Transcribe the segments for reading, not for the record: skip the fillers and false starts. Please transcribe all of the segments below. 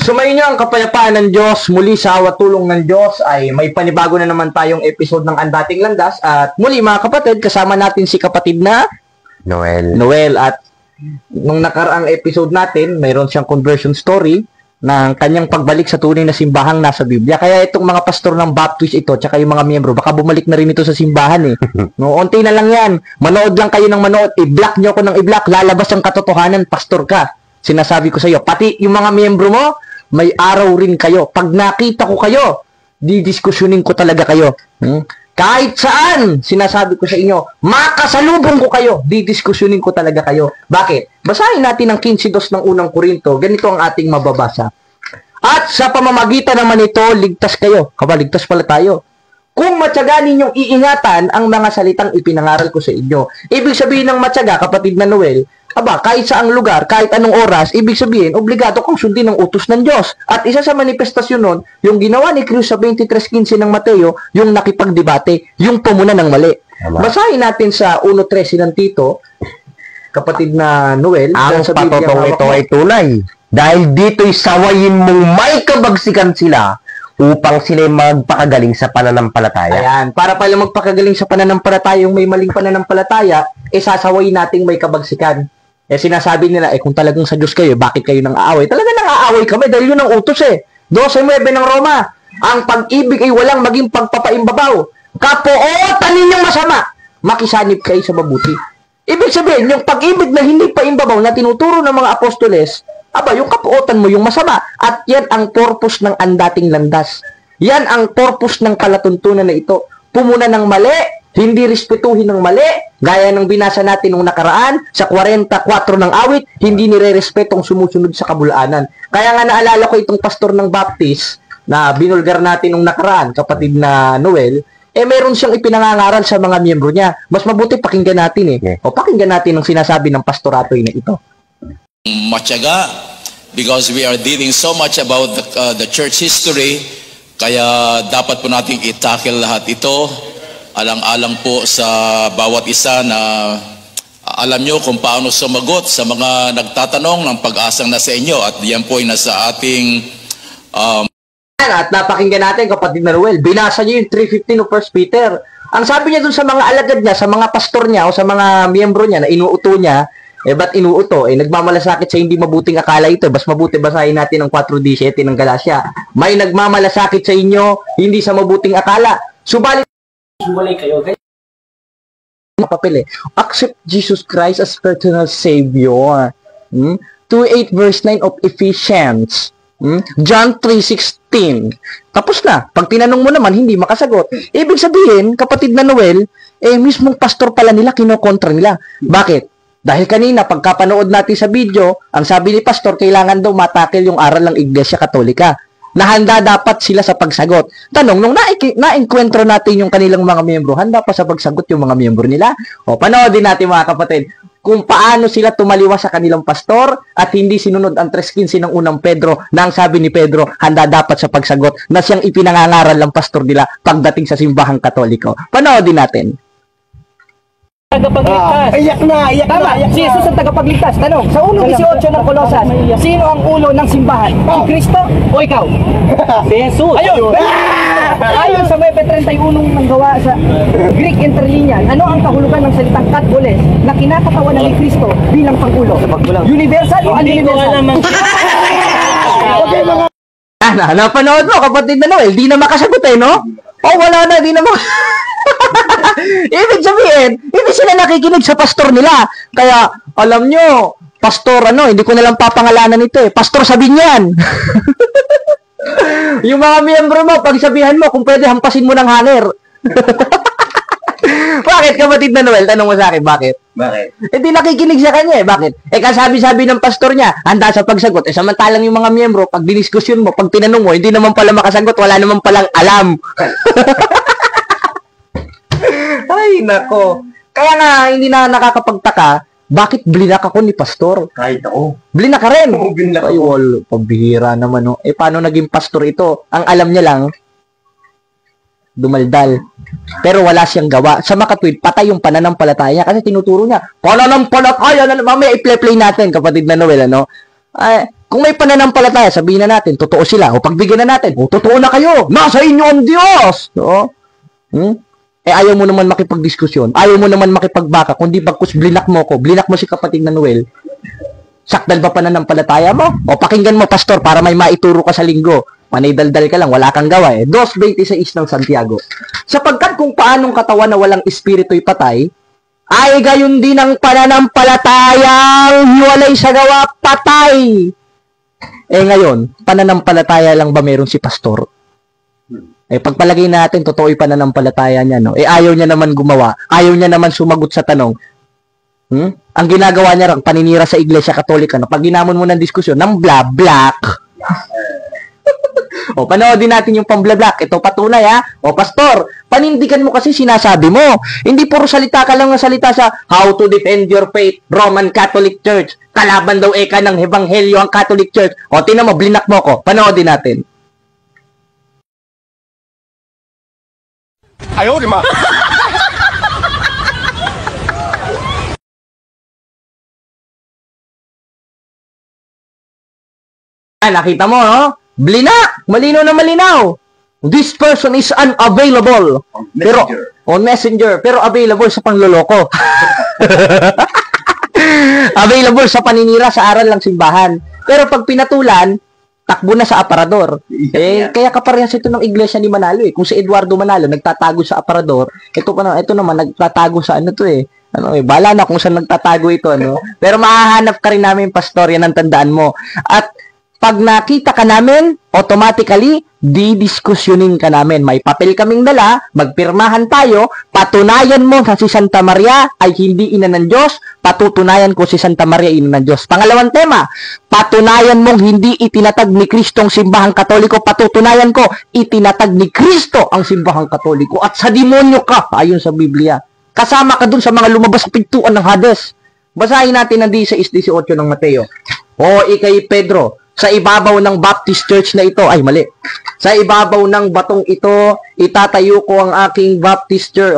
Sumayin niyo ang kapayapaan ng Diyos. Muli sa awa tulong ng Diyos ay may panibago na naman tayong episode ng Ang Dating Landas. At muli mga kapatid, kasama natin si kapatid na Noel. At nung nakaraang episode natin, mayroon siyang conversion story ng kanyang pagbalik sa tunay na simbahang nasa Biblia. Kaya itong mga pastor ng Baptist ito, tsaka yung mga miyembro, baka bumalik na rin ito sa simbahan eh. No, onti na lang yan. Manood lang kayo ng manood. I-block nyo ko ng i-block. Lalabas ang katotohanan, pastor ka. Sinasabi ko sa iyo, pati yung mga miyembro mo, may araw rin kayo. Pag nakita ko kayo, didiskusyonin ko talaga kayo. Kahit saan, sinasabi ko sa inyo, makasalubong ko kayo, didiskusyonin ko talaga kayo. Bakit? Basahin natin ang 15:2 ng unang Korinto. Ganito ang ating mababasa. At sa pamamagitan naman ito, ligtas kayo. Ligtas pala tayo. Kung matyaga ninyong iingatan ang mga salitang ipinangaral ko sa inyo. Ibig sabihin ng matyaga, kapatid na Noel, kahit saang lugar, kahit anong oras, ibig sabihin, obligado kang sundin ang utos ng Diyos. At isa sa manifestasyon nun, yung ginawa ni Cruz sa 23:15 ng Mateo, yung nakipagdebate, yung pumuna ng mali. Basahin natin sa 1:13 ng Tito, kapatid na Noel. Ang patotong ito ay tunay. Dahil dito'y sawayin mong may kabagsikan sila upang sila magpakagaling sa pananampalataya. Ayan, para pala magpakagaling sa pananampalataya, yung may maling pananampalataya, sasawayin nating may kabagsikan. Sinasabi nila, kung talagang sa Diyos kayo, bakit kayo nang aaway? Talaga nang aaway kami dahil yun ang utos 12:9 ng Roma. Ang pag-ibig ay walang maging pagpapaimbabaw. Kapuotan ninyong masama, makisanib kayo sa mabuti. Ibig sabihin, yung pag-ibig na hindi paimbabaw na tinuturo ng mga apostoles, yung kapuotan mo yung masama. At yan ang purpose ng Ang Dating Landas. Yan ang purpose ng palatuntunan na ito. Pumuna ng mali, hindi respetuhin ng mali, gaya ng binasa natin nung nakaraan, sa 44 ng awit, hindi nire-respetong sumusunod sa kabulaanan. Kaya nga naalala ko itong pastor ng Baptist, na binulgar natin nung nakaraan, kapatid na Noel, meron siyang ipinangangaral sa mga miyembro niya. Mas mabuti pakinggan natin O pakinggan natin ang sinasabi ng pastoratoy na ito. Matyaga, because we are dealing so much about the church history, kaya dapat po nating i-tackle lahat ito. Alang-alang po sa bawat isa na alam nyo kung paano sumagot sa mga nagtatanong ng pag-asang nasa inyo. At yan po ay nasa ating... At napakinggan natin, kapatid na Noel, binasa niyo yung 3:15 of 1 Peter. Ang sabi niya dun sa mga alagad niya, sa mga pastor niya, o sa mga miyembro niya na inuuto niya, ba't inuuto? Nagmamalasakit sa hindi mabuting akala ito. Mas mabuti basahin natin ang 4:17 ng Galacia. May nagmamalasakit sa inyo, hindi sa mabuting akala. Subalit kayo. Papel accept Jesus Christ as personal Savior. 2:8 verse 9 of Ephesians. John 3:16. Tapos na. Pag tinanong mo naman, hindi makasagot. Ibig sabihin, kapatid na Noel, mismong pastor pala nila, kinokontra nila. Bakit? Dahil kanina, pagkapanood natin sa video, ang sabi ni pastor, kailangan daw matakil yung aral ng Iglesia Katolika. Nahanda dapat sila sa pagsagot. Tanong, nung na-enkwentro natin yung kanilang mga miyembro, handa pa sa pagsagot yung mga miyembro nila? Panoodin natin mga kapatid, kung paano sila tumaliwas sa kanilang pastor at hindi sinunod ang 3:15 ng unang Pedro na ang sabi ni Pedro, handa dapat sa pagsagot na siyang ipinangangaral ng pastor nila pagdating sa simbahang Katoliko. Panoodin natin. Tagapagligtas. Iyak na. Si Jesus ang tagapagligtas. Tanong, sa 1:18 ng Kolosas, sino ang ulo ng simbahan? Si Kristo o ikaw? Si Jesus. Ayun! Ayon sa Webe 31 ng gawa sa Greek Interlinear, ano ang kahulugan ng salitang katholes na kinakatawan ng ni Kristo bilang pangulo? Universal o ununiversal? Okay, mga... napanood mo, kapatid na Noel, di na makasagot no? Wala na, di na Ibig sabihin, hindi sila nakikinig sa pastor nila. Kaya, alam nyo, pastor, hindi ko nalang papangalanan ito Pastor Sabinyan. Yung mga miyembro mo, pagsabihan mo, kung pwede, hampasin mo ng hanger. Bakit, kapatid na Noel? Tanong mo sa akin, bakit? Hindi nakikinig sa kanya Bakit? Kasabi-sabi ng pastor niya, handa sa pagsagot. Samantalang yung mga miyembro, pag diniskusyon mo, pag tinanong mo, hindi naman pala makasagot, wala naman palang alam. Ay, nako. Kaya nga, hindi na nakakapagtaka, bakit blinak ako ni pastor? Kahit ako. Blinak ka rin? Blinak ako. Ay, pabihira naman, paano naging pastor ito? Ang alam niya lang, dumaldal. Pero wala siyang gawa. Sa makatwid, patay yung pananampalataya niya kasi tinuturo niya, pananampalataya na mamaya i-play natin, kapatid na Noel, Kung may pananampalataya, sabihin na natin, totoo sila. O pagbigyan na natin, totoo na kayo. Nasa inyo ang Diyos. No? Ayaw mo naman makipagdiskusyon. Ayaw mo naman makipagbaka. Kundi bagkus blinak mo ko. Blinak mo si kapatid na Noel. Sakdal ba pananampalataya mo? O pakinggan mo, pastor, para may maituro ka sa linggo. Manay-daldal ka lang, wala kang gawa 2:26 ng Santiago. Sapagkat kung paanong katawan na walang espiritu'y patay, ay gayon din ang pananampalatayang hiwalay sa gawa, patay. Ngayon, pananampalataya lang ba meron si pastor? Pagpalagay natin, totoo yung pananampalataya niya, no? Ayaw niya naman gumawa. Ayaw niya naman sumagot sa tanong. Ang ginagawa niya lang, paninira sa Iglesia Katolika, no? Pag ginamon mo ng diskusyon, ng bla-black. Panoodin natin yung pamblablak. Ito patunay, ha? Pastor, panindigan mo kasi sinasabi mo. Hindi puro salita ka lang ng salita sa how to defend your faith, Roman Catholic Church. Kalaban daw ka ng Ebanghelyo ang Catholic Church. Tinan mo, blinak mo ko. Panoodin natin. Ayaw, di ma. Nakita mo, no? Blinak! Malinaw na malinaw. This person is unavailable. On Messenger. Pero available sa pangloloko. Available sa paninira sa aral ng simbahan. Pero pag pinatulan, takbo na sa aparador. Kaya kaparehas ito ng iglesia ni Manalo. Kung si Eduardo Manalo nagtatago sa aparador, ito naman nagtatago sa bala na kung saan nagtatago ito, Pero mahahanap ka rin namin, pastor, yan ang tandaan mo. At pag nakita ka namin, automatically, didiskusyonin ka namin. May papel kaming dala, magpirmahan tayo, patunayan mo na si Santa Maria ay hindi ina ng Diyos, patutunayan ko si Santa Maria ina ng Diyos. Pangalawang tema, patunayan mong hindi itinatag ni Kristo ang simbahang Katoliko, patutunayan ko, itinatag ni Kristo ang simbahang Katoliko at sa demonyo ka, ayon sa Biblia. Kasama ka dun sa mga lumabas sa pintuan ng Hades. Basahin natin ang 16:18 ng Mateo. Ikay Pedro, sa ibabaw ng Baptist Church na ito, mali. Sa ibabaw ng batong ito, itatayo ko ang aking Baptist Church.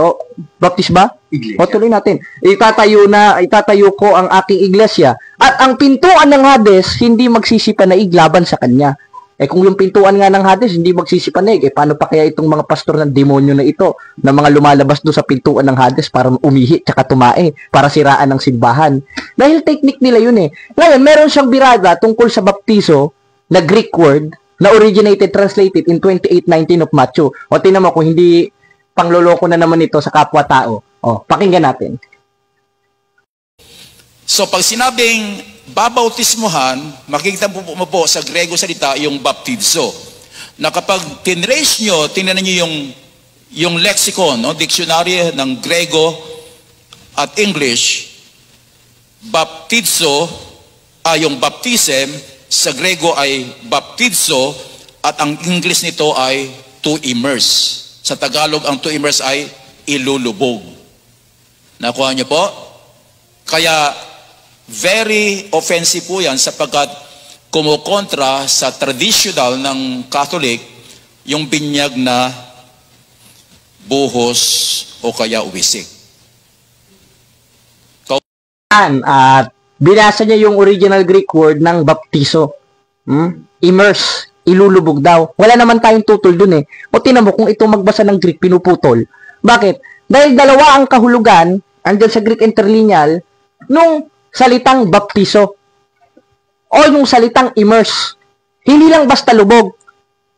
Baptist ba? Iglesia. Tuloy natin. Itatayo ko ang aking iglesia. At ang pintuan ng Hades, hindi magsisipanaig laban sa kanya. Kung yung pintuan nga ng Hades, hindi magsisipanaig, paano pa kaya itong mga pastor ng demonyo na ito, na mga lumalabas doon sa pintuan ng Hades para umihi, tsaka tumae, para siraan ng simbahan. Dahil technique nila yun Ngayon, meron siyang birada tungkol sa baptiso, na Greek word, na translated in 28:19 of Matthew. Tingnan mo kung hindi pangloloko na naman ito sa kapwa-tao. Pakinggan natin. So, pag sinabing babautismohan, makikita mo po sa Grego salita yung baptizo. Na kapag tinrace nyo, tingnan nyo yung lexicon, dictionary ng Grego at English, baptizo yung baptism, sa Grego ay baptizo, at ang English nito ay to immerse. Sa Tagalog, ang to immerse ay ilulubog. Nakuha nyo po? Kaya, very offensive po yan sapagkat kumukontra sa traditional ng Catholic yung binyag na buhos o kaya uwisik. At binasa niya yung original Greek word ng baptizo. Immerse, ilulubog daw. Wala naman tayong tutol dun tingnan mo kung ito magbasa ng Greek, pinuputol. Bakit? Dahil dalawa ang kahulugan, andyan sa Greek interlineal, nung salitang baptizo o yung salitang immerse. Hindi lang basta lubog.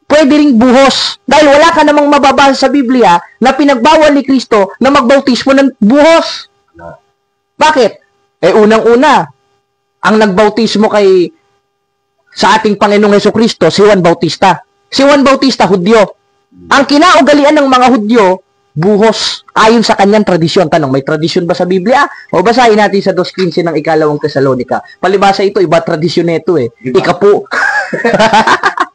Pwede ring buhos. Dahil wala ka namang mababasa sa Biblia na pinagbawal ni Kristo na magbautismo ng buhos. Bakit? Unang-una, ang nagbautismo sa ating Panginoong Hesukristo, si Juan Bautista. Si Juan Bautista, Hudyo. Ang kinaugalian ng mga Hudyo, buhos, ayon sa kanyang tradisyon. Tanong, may tradisyon ba sa Biblia? O basahin natin sa 2:15 ng ikalawang Tesalonika. Palibasa ito, iba tradisyon nito Ikapu.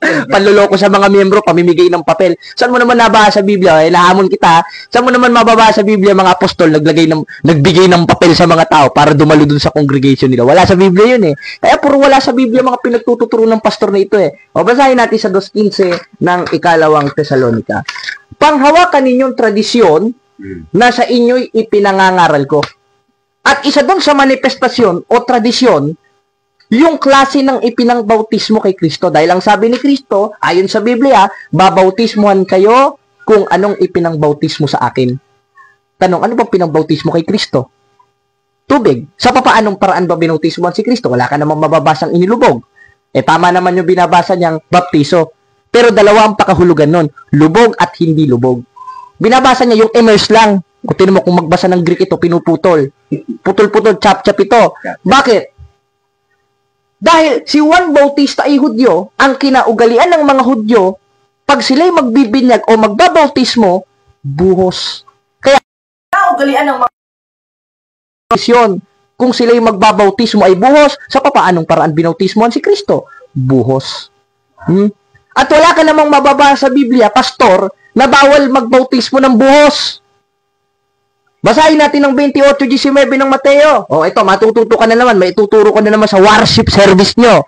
Panloloko sa mga miyembro, pamimigay ng papel. Saan mo naman nabasa sa Biblia? Lahamon kita. Saan mo naman mababasa sa Biblia mga apostol nagbigay ng papel sa mga tao para dumalo dun sa congregation nila? Wala sa Biblia yun Kaya puro wala sa Biblia mga pinagtututuro ng pastor na ito O basahin natin sa 2:15 ng ikalawang Tesalonika. Panghawakan ninyong tradisyon na sa inyo'y ipinangangaral ko. At isa doon sa manifestasyon o tradisyon yung klase ng ipinangbautismo kay Kristo. Dahil ang sabi ni Kristo, ayon sa Biblia, babautismuhan kayo kung anong ipinangbautismo sa akin. Tanong, ano ba pinangbautismo kay Kristo? Tubig. Sa papaanong paraan ba binautismuhan si Kristo? Wala ka namang mababasang inilubog. Tama naman yung binabasa niyang baptiso. Pero dalawa ang pakahulugan nun, lubog at hindi lubog. Binabasa niya yung immerse lang. Kung tinan mo kung magbasa ng Greek ito, pinuputol. Putol-putol, chap-chap ito. Bakit? Dahil si Juan Bautista ay Hudyo, ang kinaugalian ng mga Hudyo, pag sila'y magbibinyag o magbabautismo, buhos. Kaya, kinaugalian ng mga misyon, kung sila'y magbabautismo ay buhos, sa papaanong paraan binautismohan si Kristo? Buhos. At wala ka namang mababasa sa Biblia, pastor, na bawal magbautismo ng buhos. Basahin natin ang 28:19 ng Mateo. Ito, matututo ka na naman. May ituturo ko na naman sa worship service nyo.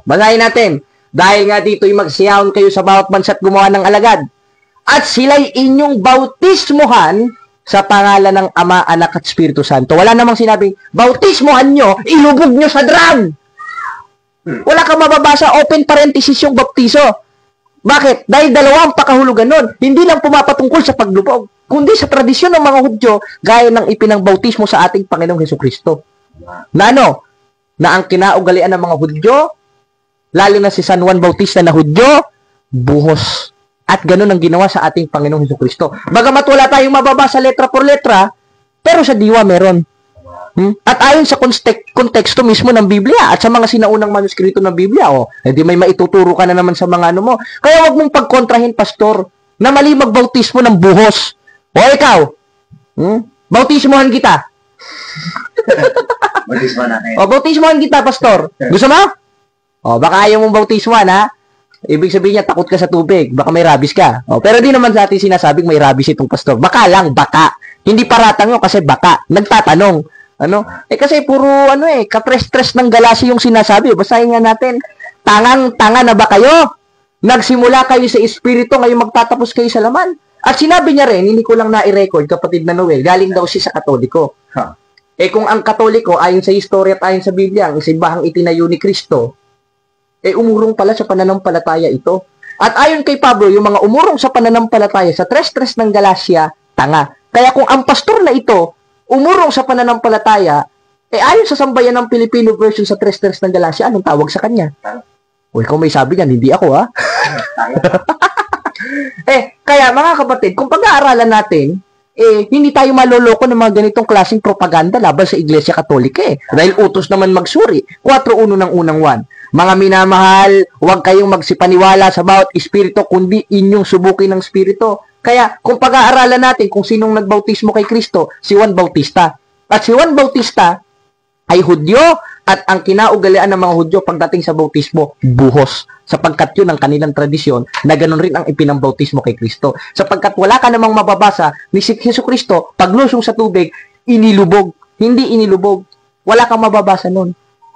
Basahin natin. Dahil nga dito'y magsiyahon kayo sa bawat bansa at gumawa ng alagad. At sila'y inyong bautismuhan sa pangalan ng Ama, Anak at Espiritu Santo. Wala namang sinabing, bautismuhan nyo, ilubog nyo sa drum. Wala kang mababasa, open parenthesis yung baptiso. Bakit? Dahil dalawa ang pakahulugan nun. Hindi lang pumapatungkol sa paglubog, kundi sa tradisyon ng mga Hudyo, gaya ng ipinangbautismo sa ating Panginoong Hesukristo. Na ano? Na ang kinaugalian ng mga Hudyo, lalo na si San Juan Bautista na Hudyo, buhos. At ganun ang ginawa sa ating Panginoong Hesukristo. Bagamat wala tayong mababasa letra por letra, pero sa diwa meron. At ayon sa konteksto mismo ng Biblia at sa mga sinaunang manuskrito ng Biblia, di may maituturo ka na naman sa mga ano mo. Kaya wag mong pagkontrahin, pastor, na mali magbautismo ng buhos. Ikaw, bautismohan kita. Bautismohan kita, pastor. Gusto mo? Baka ayaw mong bautismohan, ha? Ibig sabihin niya, takot ka sa tubig. Baka may rabies ka. Pero di naman natin sinasabing may rabies itong pastor. Baka lang, baka. Hindi paratang yun kasi baka. Nagtatanong. Kasi puro, katres-tres ng galasi yung sinasabi. Basahin nga natin. Tangang-tanga na ba kayo? Nagsimula kayo sa espiritu, ngayon magtatapos kayo sa laman. At sinabi niya rin, hindi ko lang na-record, kapatid na Noel, galing daw siya sa Katoliko. Kung ang Katoliko, ayon sa history at ayon sa Biblia, ang simbahang itinayo ni Kristo, umurong pala sa pananampalataya ito. At ayon kay Pablo, yung mga umurong sa pananampalataya sa tres-tres ng Galacia, tanga. Kaya kung ang pastor na ito, umurong sa pananampalataya, ayon sa sambayan ng Filipino version sa tres-tres ng Galacia, anong tawag sa kanya? Ikaw may sabi niyan, hindi ako, ha? Kaya mga kapatid, kung pag-aaralan natin, hindi tayo maloloko ng mga ganitong klaseng propaganda laban sa Iglesia Katolika, Dahil utos naman magsuri, 4:1 ng unang 1. Mga minamahal, huwag kayong magsipaniwala sa bawat espiritu, kundi inyong subukin ng espiritu. Kaya, kung pag-aaralan natin kung sinong nagbautismo kay Kristo, si Juan Bautista. At si Juan Bautista ay Hudyo, at ang kinaugalian ng mga Hudyo pagdating sa bautismo, buhos. Sapagkat yun ang kanilang tradisyon, na ganun rin ang ipinambautismo kay Kristo. Sapagkat wala ka namang mababasa ni si Jesucristo, paglusong sa tubig, inilubog. Hindi inilubog. Wala kang mababasa nun.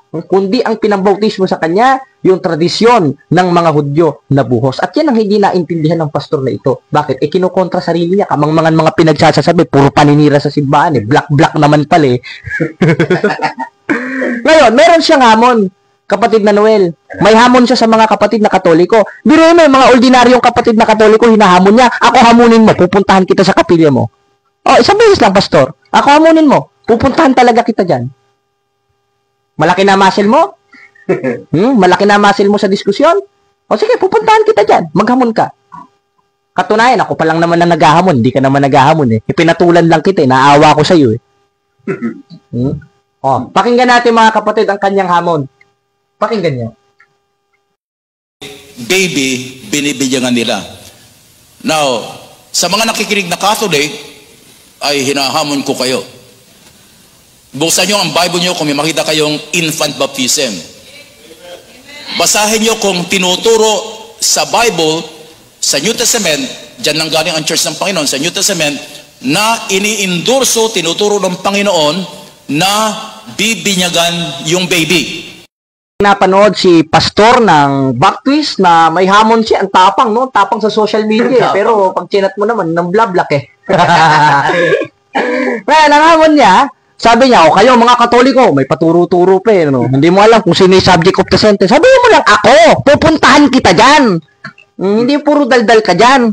Kundi ang pinambautismo sa kanya, yung tradisyon ng mga Hudyo na buhos. At yan ang hindi naintindihan ng pastor na ito. Bakit? Kinukontra sarili niya. Kamang mga pinagsasasabi, puro paninira sa simbahan. Black naman pala. Ngayon, meron siyang hamon, kapatid na Noel. May hamon siya sa mga kapatid na Katoliko. Biruin mo, mga ordinaryong kapatid na Katoliko, hinahamon niya. Ako hamunin mo, pupuntahan kita sa kapilya mo. Isang beses lang, pastor. Ako hamunin mo, pupuntahan talaga kita dyan. Malaki na muscle mo? Malaki na muscle mo sa diskusyon? Sige, pupuntahan kita dyan. Maghamon ka. Katunayan, ako pa lang naman na naghahamon. Hindi ka naman naghahamon. Ipinatulan lang kita. Naawa ko sa iyo. Pakinggan natin mga kapatid ang kanyang hamon. Pakinggan niyo. Baby, binibigyan nila. Now, sa mga nakikinig na Catholic, ay hinahamon ko kayo. Buksan nyo ang Bible nyo kung may makita kayong infant baptism. Basahin nyo kung tinuturo sa Bible, sa New Testament, dyan lang galing ang Church ng Panginoon, sa New Testament, na iniindurso, tinuturo ng Panginoon, na bibinyagan yung baby. Napanood si pastor ng Baptist na may hamon siya, ang tapang, no? Tapang sa social media. Pero pag chinat mo naman, ng blablak. Kaya ang hamon niya, Sabi niya, kayo mga Katoliko, may paturo-turo pa eh, no? Hindi mo alam kung sino yung subject of the sentence. Sabihin mo lang, ako, pupuntahan kita dyan. Hindi puro daldal ka dyan.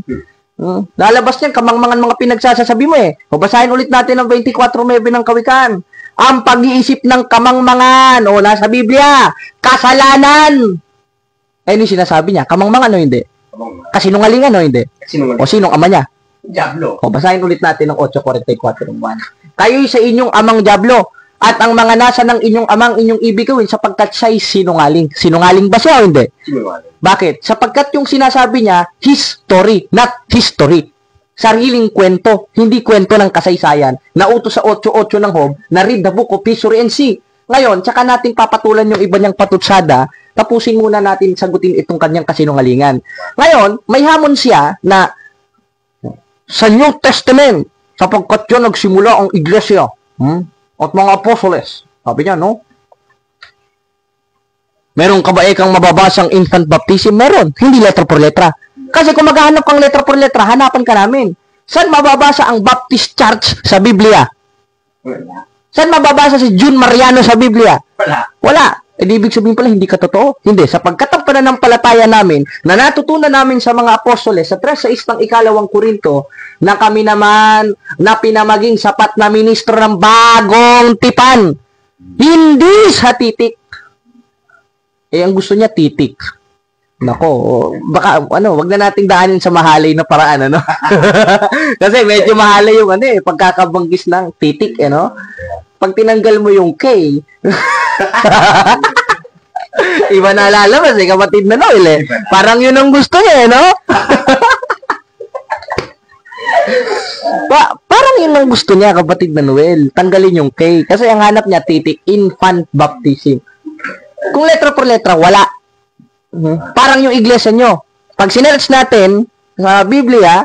Lalabas niyan, kamangmangan mga pinagsasasabi mo eh. O basahin ulit natin ang 24:9 ng Kawikaan. Ang pag-iisip ng kamangmangan, o nasa Biblia, kasalanan. Ano yung sinasabi niya? Kamangmangan o hindi? Kasinungalingan o hindi? O sinong ama niya? Diablo. O basahin ulit natin ang 8:44:1. Kayo'y sa inyong amang Diablo, at ang mga nasa ng inyong amang inyong ibig gawin sapagkat siya'y sinungaling. Sinungaling ba siya o hindi? Sinungaling. Bakit? Sapagkat yung sinasabi niya, history, not history. Sariling kwento, hindi kwento ng kasaysayan. Nautos sa 8:8 ng Job na read the book of history and see. Ngayon, tsaka natin papatulan yung iba niyang patutsada, tapusin muna natin sagutin itong kanyang kasinungalingan. Ngayon, may hamon siya na sa New Testament, sapagkat yun nagsimula ang iglesia at mga apostoles. Sabi niya, no? Meron ka ba kang mababasang infant baptism? Meron. Hindi letra por letra. Kasi kung maghahanap kang letra por letra, hanapan ka namin. Saan mababasa ang Baptist Church sa Biblia? Wala. Saan mababasa si June Mariano sa Biblia? Wala. Wala. Ibig sabihin pala, hindi ka totoo. Hindi. Sapagkat ang pananampalataya namin na natutunan namin sa mga apostoles sa 3:6 ng 2 Korinto na kami naman na pinamaging sapat na ministro ng bagong tipan. Hindi sa titik. Ang gusto niya titik. Nako, baka wag na nating daanin sa mahalay na paraan, ano? Kasi medyo mahalay yung pagkakabanggis ng titik, no? Pag tinanggal mo yung K, iba na lalabas kapatid na Noel Parang yun ang gusto niya, no? Parang yun ang gusto niya, kapatid na Noel. Tanggalin yung K. Kasi ang hanap niya, titik, infant baptism. Kung letra por letra, wala. Parang yung iglesia nyo. Pag sinearch natin sa Biblia,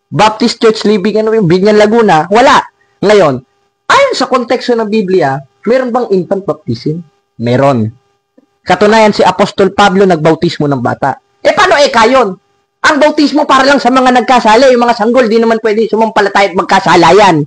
Baptist Church Living, Binyan Laguna, wala. Ngayon, ayon sa konteksto ng Biblia, meron bang infant baptism? Meron. Katunayan, si Apostol Pablo nagbautismo ng bata. Paano kayon? Ang bautismo para lang sa mga nagkasala, yung mga sanggol, di naman pwede sumampalataya at magkasala yan.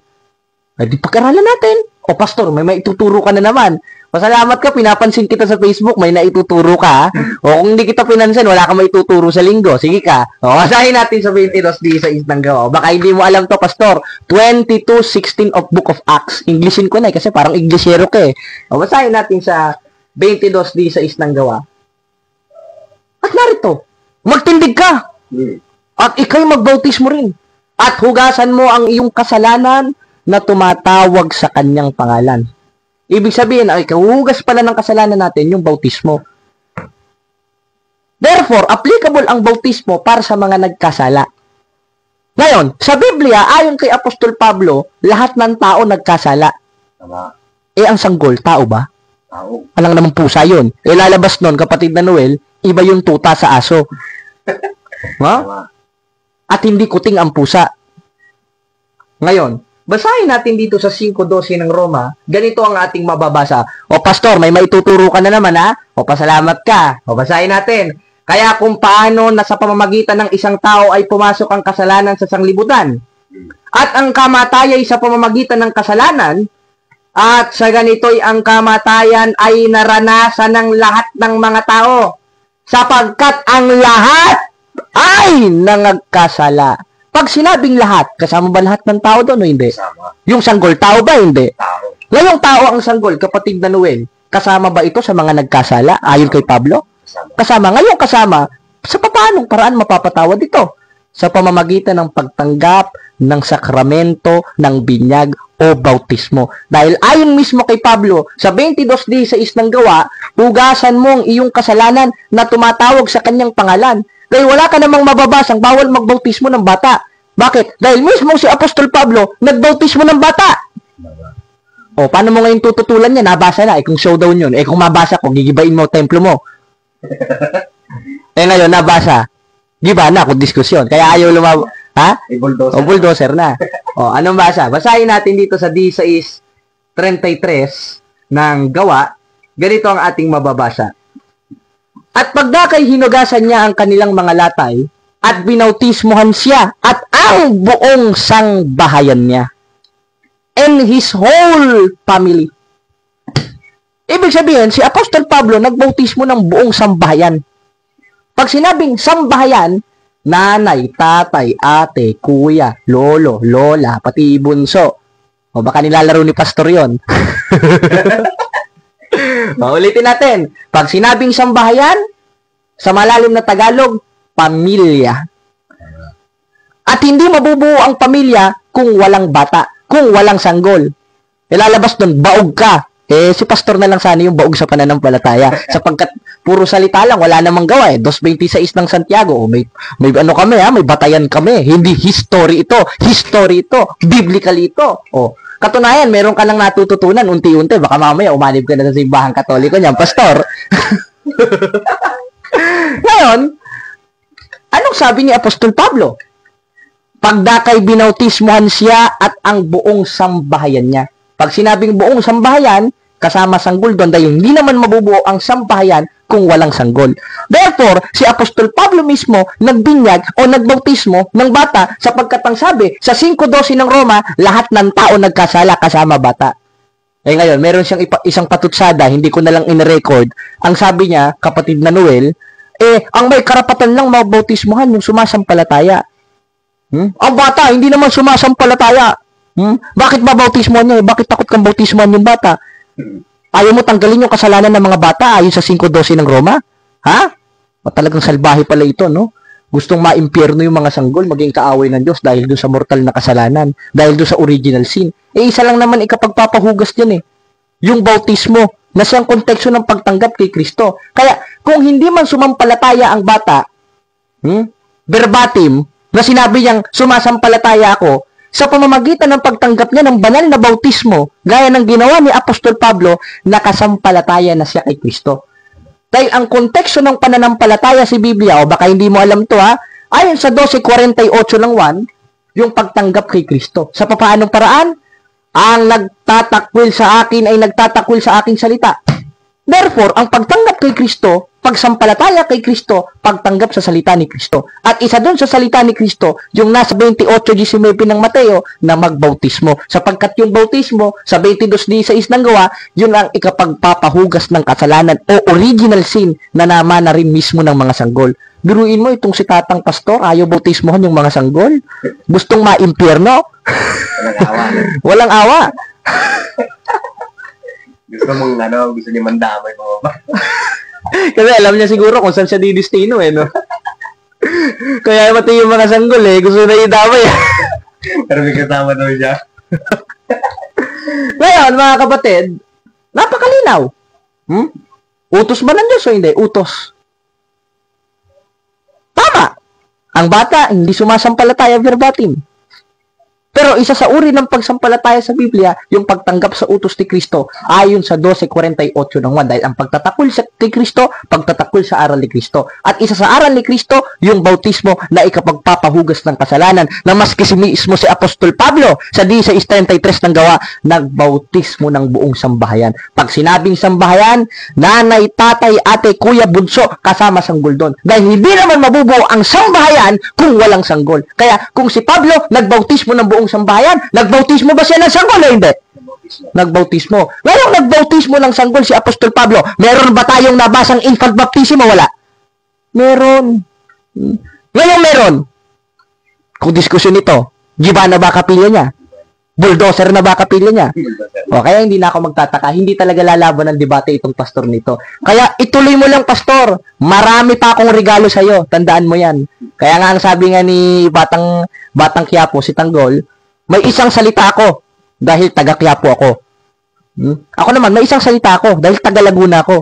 Di pag-aralan natin. O pastor, may ituturo ka na naman. Pasalamat ka, pinapansin kita sa Facebook, may naituturo ka. O kung hindi kita pinansin, wala ka maituturo sa linggo. Sige ka. O, basahin natin sa 22:16 ng gawa. Baka hindi mo alam to, pastor. 22:16 of Book of Acts. Englishin ko na kasi parang Inglesero ka O, basahin natin sa 22:16 ng gawa. At narito, magtindig ka. At ikay magbautismo rin. At hugasan mo ang iyong kasalanan na tumatawag sa kanyang pangalan. Ibig sabihin, kahugas pala ng kasalanan natin yung bautismo. Therefore, applicable ang bautismo para sa mga nagkasala. Ngayon, sa Biblia, ayon kay Apostol Pablo, lahat ng tao nagkasala. Tama. Ang sanggol, tao ba? Tao. Alang naman pusa yun. Lalabas nun, kapatid na Noel, iba yung tuta sa aso. Tama. At hindi kuting ang pusa. Ngayon, basahin natin dito sa 5:12 ng Roma, ganito ang ating mababasa. O pastor, may maituturo ka na naman O pasalamat ka. O basahin natin. Kaya kung paano na sa pamamagitan ng isang tao ay pumasok ang kasalanan sa sanglibutan. At ang kamatayan ay sa pamamagitan ng kasalanan. At sa ganito'y ang kamatayan ay naranasan ng lahat ng mga tao. Sapagkat ang lahat ay nangagkasala. Pag sinabing lahat, kasama ba lahat ng tao doon o hindi? Kasama. Yung sanggol, tao ba? Hindi. Tao. Ngayong tao ang sanggol, kapatid na Noel, kasama ba ito sa mga nagkasala, ayon kay Pablo? Kasama. Ngayong kasama, sa paanong paraan mapapatawad ito? Sa pamamagitan ng pagtanggap ng sakramento ng binyag o bautismo. Dahil ayon mismo kay Pablo, sa 22:16 ng gawa, hugasan mo ang iyong kasalanan na tumatawag sa kanyang pangalan. Dahil wala ka namang mababasang bawal magbautismo ng bata. Bakit? Dahil mismo si Apostol Pablo nagbautismo ng bata. O, paano mo ngayon tututulan niya? Nabasa na. Kung showdown yun. Kung mabasa ko, gigibain mo templo mo. Ngayon, nabasa. Giba na kung diskusyon. Kaya ayaw Ha? Bulldozer. O, bulldozer na. O, anong basa? Basahin natin dito sa 16:33 ng gawa. Ganito ang ating mababasa. At pagdakay hinugasan niya ang kanilang mga latay at binautismohan siya at ang buong sangbahayan niya. and his whole family. Ibig sabihin, si Apostol Pablo nagbautismo ng buong sambahayan. Pag sinabing sambahayan, nanay, tatay, ate, kuya, lolo, lola, pati bunso. O baka nilalaro ni pastor yon. Ulitin natin. Pag sinabing sambahayan, sa malalim na Tagalog, pamilya. At hindi mabubuo ang pamilya kung walang bata, kung walang sanggol. Ilalabas doon, baog ka. Si pastor na lang sana yung baog sa pananampalataya. Sapagkat puro salita lang, wala namang gawa 2:26 ng Santiago. May ano kami may batayan kami. Hindi history ito. History ito. Biblical ito. Katunayan, meron ka nang natututunan unti-unti. Baka mamaya umanib ka na sa simbahang Katoliko niyan, pastor. Ngayon, anong sabi ni Apostol Pablo? Pagdakay binautismuhan siya at ang buong sambahayan niya. Pag sinabing buong sambahayan, kasama sanggol doon dahil hindi naman mabubuo ang sambahayan kung walang sanggol. Therefore, si Apostol Pablo mismo nagbinyag o nagbautismo ng bata sapagkat ang sabi sa 5:12 ng Roma, lahat ng tao nagkasala kasama bata. Ngayon, meron siyang isang patutsada, hindi ko na lang in-record. Ang sabi niya, kapatid na Noel, ang may karapatan lang mabautismuhan yung sumasampalataya. Ang bata, hindi naman sumasampalataya. Bakit babautismuhan niya? Bakit takot kang bautismuhan yung bata? Ayaw mo tanggalin yung kasalanan ng mga bata ayon sa 5:12 ng Roma? Ha? Talagang salbahe pala ito, no? Gustong maimpyerno yung mga sanggol, maging kaaway ng Diyos dahil doon sa mortal na kasalanan, dahil doon sa original sin. Isa lang naman ikapagpapahugas dyan yung bautismo na siyang konteksto ng pagtanggap kay Kristo. Kaya, kung hindi man sumampalataya ang bata, verbatim, na sinabi niyang sumasampalataya ako, sa pamamagitan ng pagtanggap niya ng banal na bautismo, gaya ng ginawa ni Apostol Pablo, nakasampalataya na siya kay Kristo. Dahil ang konteksto ng pananampalataya sa Biblia, o baka hindi mo alam to ayon sa 12:48 ng 1, yung pagtanggap kay Kristo. Sa papaanong paraan? Ang nagtatakwil sa akin ay nagtatakwil sa aking salita. Therefore, ang pagtanggap kay Kristo, pagsampalataya kay Kristo, pagtanggap sa salita ni Kristo. At isa doon sa salita ni Kristo, yung nasa 28:19 ng Mateo, na magbautismo. Sapagkat yung bautismo, sa 22:16 ng Gawa, yun ang ikapagpapahugas ng kasalanan o original sin na naman na rin mismo ng mga sanggol. Biruin mo itong si Tatang Pastor, ayaw bautismohan yung mga sanggol. Gustong maimpyerno? Walang awa. Gusto niya mandamay mo ba? Kasi alam niya siguro kung saan siya didestino no? Kaya mati yung mga sanggol gusto na idamay. Pero may kasama daw siya. Ngayon, mga kapatid, napakalinaw. Utos ba ng Diyos o hindi? Utos. Tama. Ang bata, hindi sumasampalataya verbatim. Pero isa sa uri ng pagsampalataya sa Biblia, yung pagtanggap sa utos ni Kristo ayon sa 12:48 ng 1. Dahil ang pagtatakol kay Kristo, pagtatakol sa aral ni Kristo. At isa sa aral ni Kristo, yung bautismo na ikapagpapahugas ng kasalanan, na maski mismo si Apostol Pablo sa 16:33 ng Gawa, nagbautismo ng buong sambahayan. Pag sinabing sambahayan, nanay, tatay, ate, kuya, bunso, kasama sanggol doon. Dahil hindi naman mabubuo ang sambahayan kung walang sanggol. Kaya kung si Pablo nagbautismo ng buong sambahayan, nagbautismo ba siya ng sanggol o hindi? Nagbautismo. Ngayong nagbautismo ng sanggol si Apostol Pablo, meron ba tayong nabasang infant baptism o wala? Meron. Ngayong meron. Kung diskusyon ito, giba na ba kapilya niya? Bulldozer na ba kapilya niya? O, kaya hindi na ako magtataka. Hindi talaga lalaban ng debate itong pastor nito. Kaya ituloy mo lang, pastor. Marami pa akong regalo sa'yo. Tandaan mo yan. Kaya nga ang sabi nga ni Batang Quiapo, si Tanggol, may isang salita ako dahil taga Quiapo ako. Ako naman, may isang salita ako dahil taga Laguna ako.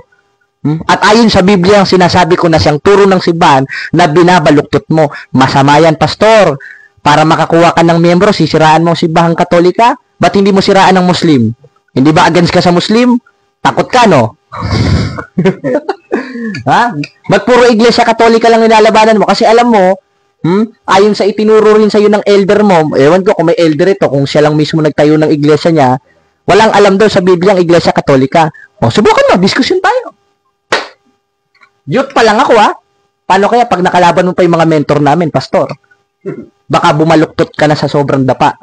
At ayon sa Biblia, ang sinasabi ko na siyang turo ng simbahan na binabaluktot mo. Masama yan, pastor. Para makakuha ka ng miyembro, sisiraan mo ang simbahang Katolika? Ba't hindi mo siraan ng Muslim? Hindi ba against ka sa Muslim? Takot ka, no? Ha? Ba't puro Iglesia Katolika lang nilalabanan mo? Kasi alam mo, ayon sa itinuro rin sa'yo ng elder mo, ewan ko kung may elder ito, kung siya lang mismo nagtayo ng iglesia niya, walang alam daw sa Biblia ang Iglesia Katolika. O, subukan mo, diskusyon tayo. Youth pa lang ako, Paano kaya pag nakalaban mo pa yung mga mentor namin, pastor? Baka bumaluktot ka na sa sobrang dapa.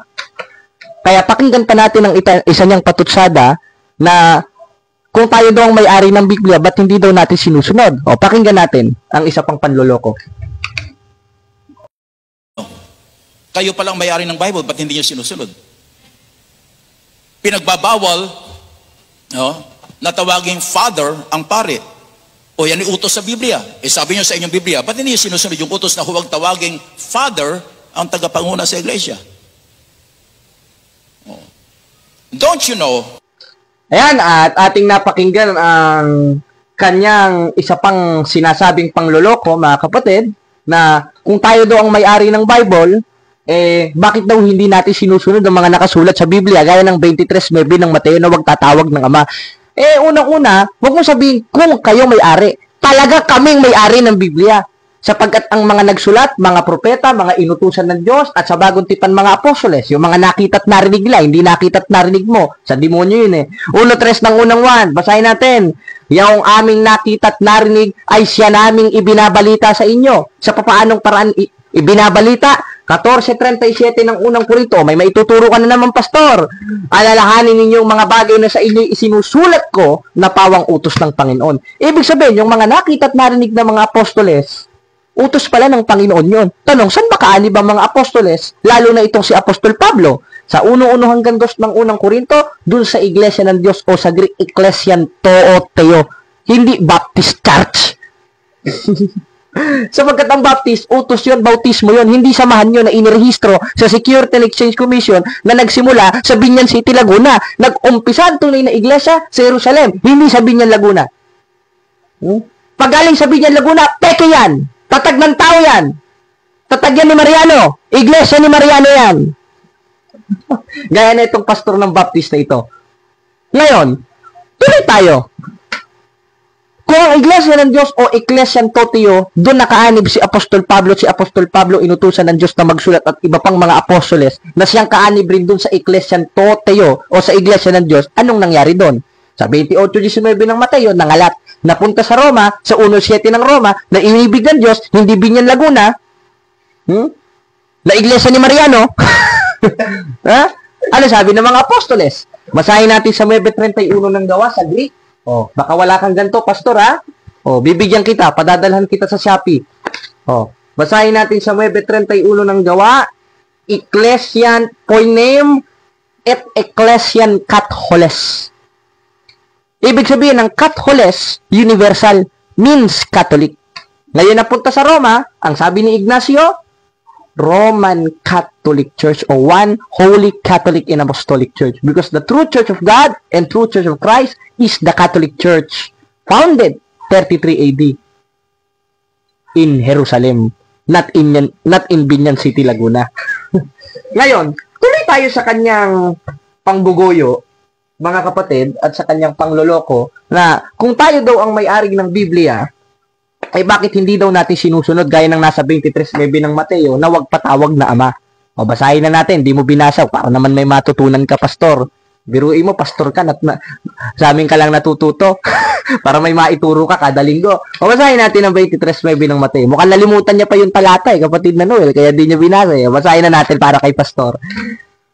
Kaya pakinggan pa natin ang isa niyang patutsada na kung tayo daw ang may-ari ng Biblia, ba't hindi daw natin sinusunod? O, pakinggan natin ang isa pang panloloko. Kayo palang may-ari ng Bible, ba't hindi niyo sinusunod? Pinagbabawal na tawaging father ang pare. O yan utos sa Biblia. Sabi niyo sa inyong Biblia, ba't hindi niyo sinusunod yung utos na huwag tawaging father ang tagapanguna sa iglesia? Don't you know? Ayan, at ating napakinggan ang kanyang isa pang sinasabing pangloloko, mga kapatid, na kung tayo daw ang may-ari ng Bible, bakit daw hindi natin sinusunod ang mga nakasulat sa Biblia, gaya ng 23:9 ng Mateo na huwag tatawag ng Ama. Unang-una, huwag mo sabihin kung kayo may-ari. Talaga kaming may-ari ng Biblia. Sapagkat ang mga nagsulat, mga propeta, mga inutusan ng Diyos, at sa bagong tipan mga apostoles, yung mga nakita't narinig nila, hindi nakita't narinig mo. Sa demonyo yun 1:3 ng unang 1, basahin natin. Yung aming nakita't narinig ay siya naming ibinabalita sa inyo. Sa papaanong paraan ibinabalita? 14:37 ng unang Korinto, may maituturo ka na naman, pastor. Alalahanin ninyong mga bagay na sa inyo isinusulat ko na pawang utos ng Panginoon. Ibig sabihin, yung mga nakita't narinig na mga apostoles, utos pala ng Panginoon yun. Tanong, saan ba kaanib ang mga apostoles? Lalo na itong si Apostol Pablo. Sa 1:1 hanggang 2 ng unang Korinto, dun sa Iglesia ng Diyos o sa Greek Ecclesian Tooteo. Hindi Baptist Church. Sapagkat ang Baptist, utos yun, bautismo yun, hindi samahan yun na inirehistro sa Security and Exchange Commission na nagsimula sa Binyan City, Laguna. Nag-umpisa ang tunay na iglesia sa Jerusalem, hindi sa Binyan, Laguna. Pagaling sa Binyan, Laguna, peke yan. Tatag ng tao yan. Tatag yan ni Mariano. Iglesia ni Mariano yan. Gaya na itong pastor ng Baptist na ito. Ngayon, tuloy tayo. Kung ang Iglesia ng Diyos o Ecclesian Tooteo, doon nakaanib si Apostol Pablo inutusan ng Diyos na magsulat at iba pang mga apostoles na siyang kaanib rin doon sa Ecclesian Tooteo o sa Iglesia ng Diyos, anong nangyari doon? Sa 28:19 ng Mateo, nangalat, napunta sa Roma, sa 1:7 ng Roma, na inibig ng Diyos, hindi Binyan, Laguna, na Iglesia ni Mariano. Ano sabi ng mga apostoles? Basahin natin sa 9:31 ng Gawa sa Greek. Baka wala kang ganito, pastor, bibigyan kita, padadalhan kita sa Shopee. Basahin natin sa 9:31 ng Gawa, Ecclesian Poinem et Ecclesian Catholes. Ibig sabihin ng Catholes, universal, means Catholic. Ngayon napunta sa Roma, ang sabi ni Ignacio, Roman Catholic Church o One Holy Catholic and Apostolic Church, because the true Church of God and true Church of Christ is the Catholic Church, founded 33 AD in Jerusalem, not in Binyan City, Laguna. Ngayon, tuloy tayo sa kanyang pangbugoyo, mga kapatid, at sa kanyang pangloloko, na kung tayo daw ang may-ari ng Biblia, ay bakit hindi daw natin sinusunod gaya ng nasa 23:9 ng Mateo na wag patawag na Ama. Basahin na natin, di mo binasa, para naman may matutunan ka, pastor. Biruin mo, pastor ka, sa amin ka lang natututo, para may maituro ka kada linggo. Basahin natin ang 23:9 ng Mateo. Mukhang nalimutan niya pa yung talata, kapatid na Noel, kaya di niya binasa. Basahin na natin para kay pastor.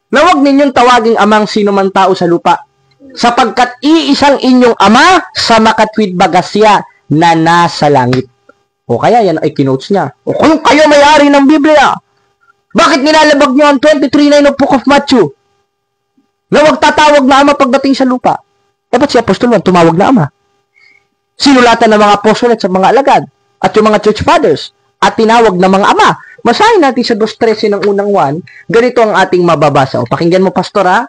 Na wag ninyong tawaging amang sino man tao sa lupa, sapagkat iisang inyong Ama sa makatwid bagasya na nasa langit. Kaya yan ay kinotes niya. Kung kayo may-ari ng Biblia, bakit nilalabag niyo ang 23:9 of Book of Matthew? Na wag tatawag na Ama pagdating sa lupa. Ba't si Apostol Juan tumawag na Ama? Sinulatan ng mga apostol at sa mga alagad at yung mga church fathers at tinawag na mga Ama. Basahin natin sa 2:13 ng unang 1. Ganito ang ating mababasa. Pakinggan mo, pastor, ha?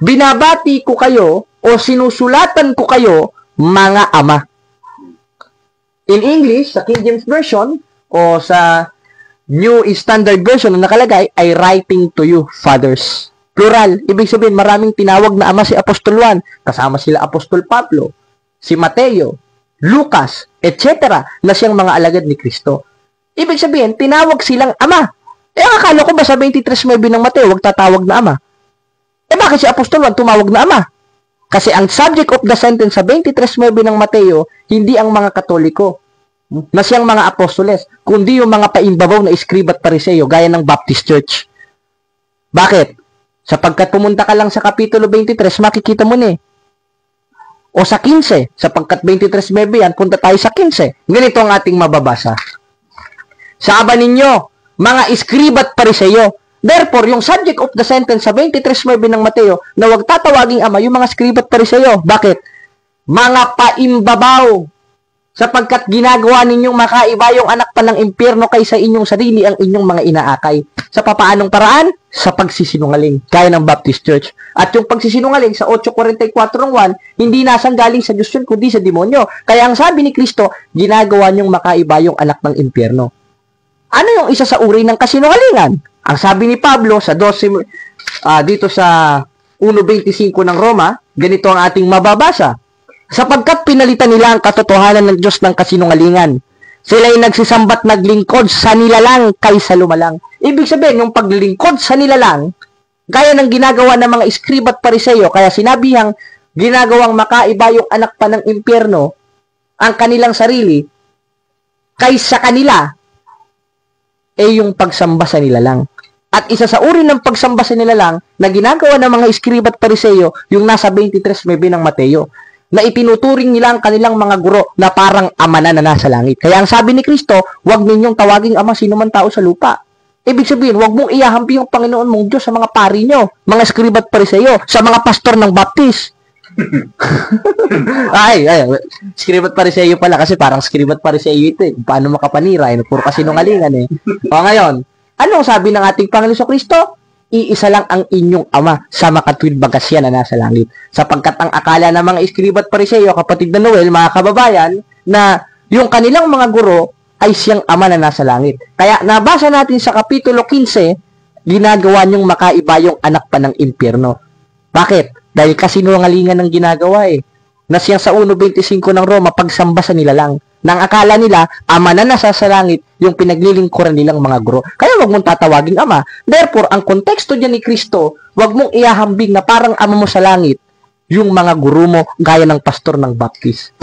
Binabati ko kayo o sinusulatan ko kayo mga ama. In English, sa King James Version o sa New Standard Version na nakalagay ay writing to you, fathers. Plural. Ibig sabihin, maraming tinawag na ama si Apostol Juan. Kasama sila Apostol Pablo, si Mateo, Lucas, etc. na siyang mga alagad ni Kristo. Ibig sabihin, tinawag silang ama. Akala ko ba sa 23:9 ng Mateo, wag tatawag na ama? Bakit si Apostol Juan tumawag na ama? Kasi ang subject of the sentence sa 23:9 ng Mateo, hindi ang mga Katoliko, na siyang mga apostoles, kundi yung mga paimbabaw na iskriba at pariseo, gaya ng Baptist Church. Bakit? Sapagkat pumunta ka lang sa Kapitulo 23, makikita mo na eh. O sa 15, sapagkat 23:9 yan, punta tayo sa 15. Ganito ang ating mababasa. Sabi ninyo, mga iskriba at pariseyo. Therefore, yung subject of the sentence sa 23:9 ng Mateo, na huwag tatawaging ama, yung mga iskriba at pariseyo. Bakit? Mga paimbabaw. Sapagkat ginagawa ninyong makaiba yung anak pa ng impyerno kaysa inyong sarili ang inyong mga inaakay. Sa papaanong paraan? Sa pagsisinungaling. Gaya ng Baptist Church. At yung pagsisinungaling sa 8:44:1, hindi nasang galing sa Diyos yun, kundi sa demonyo. Kaya ang sabi ni Kristo, ginagawa niyong makaiba yung anak ng impyerno. Ano yung isa sa uri ng kasinungalingan? Ang sabi ni Pablo sa 12, dito sa 1:25 ng Roma, ganito ang ating mababasa. Sapagkat pinalitan nila ang katotohanan ng Diyos ng kasinungalingan. Sila'y nagsisambat naglingkod sa nilalang kaysa lumalang. Ibig sabihin, yung paglingkod sa nilalang, gaya ng ginagawa ng mga iskriba at pariseyo, kaya sinabihang ginagawang makaiba yung anak pa ng impyerno, ang kanilang sarili, kaysa kanila, yung pagsamba sa nilalang. At isa sa uri ng pagsamba sa nilalang na ginagawa ng mga iskriba at pariseyo, yung nasa 23:9 ng Mateo, na itinuturing nila ang kanilang mga guro na parang ama na nasa langit. Kaya ang sabi ni Kristo, huwag ninyong tawaging ama sino man tao sa lupa. Ibig sabihin, huwag mong iyahampi yung Panginoon mong Diyos sa mga pari nyo, mga iskriba at pariseyo, sa mga pastor ng Baptist. Iskriba at pariseyo pala kasi parang iskriba at pariseyo ito eh. Paano makapanira? Puro kasinungalingan eh. O ngayon, anong sabi ng ating Panginoon Kristo? Iisa lang ang inyong ama sa makatwid bagasya na nasa langit. Sapagkat ang akala ng mga iskriba at pariseyo, kapatid na Noel, mga kababayan, na yung kanilang mga guro ay siyang ama na nasa langit. Kaya nabasa natin sa Kapitulo 15, ginagawa niyong makaiba yung anak pa ng impyerno. Bakit? Dahil kasinungalingan ng ginagawa eh. Na siyang sa 1:25 ng Roma, pagsamba sa nila lang. Nang akala nila, ama na nasa sa langit, yung pinaglilingkuran nilang mga guro. Kaya wag mong tatawaging ama. Therefore, ang konteksto dyan ni Kristo, wag mong iahambing na parang ama mo sa langit, yung mga guro mo, gaya ng pastor ng Baptist.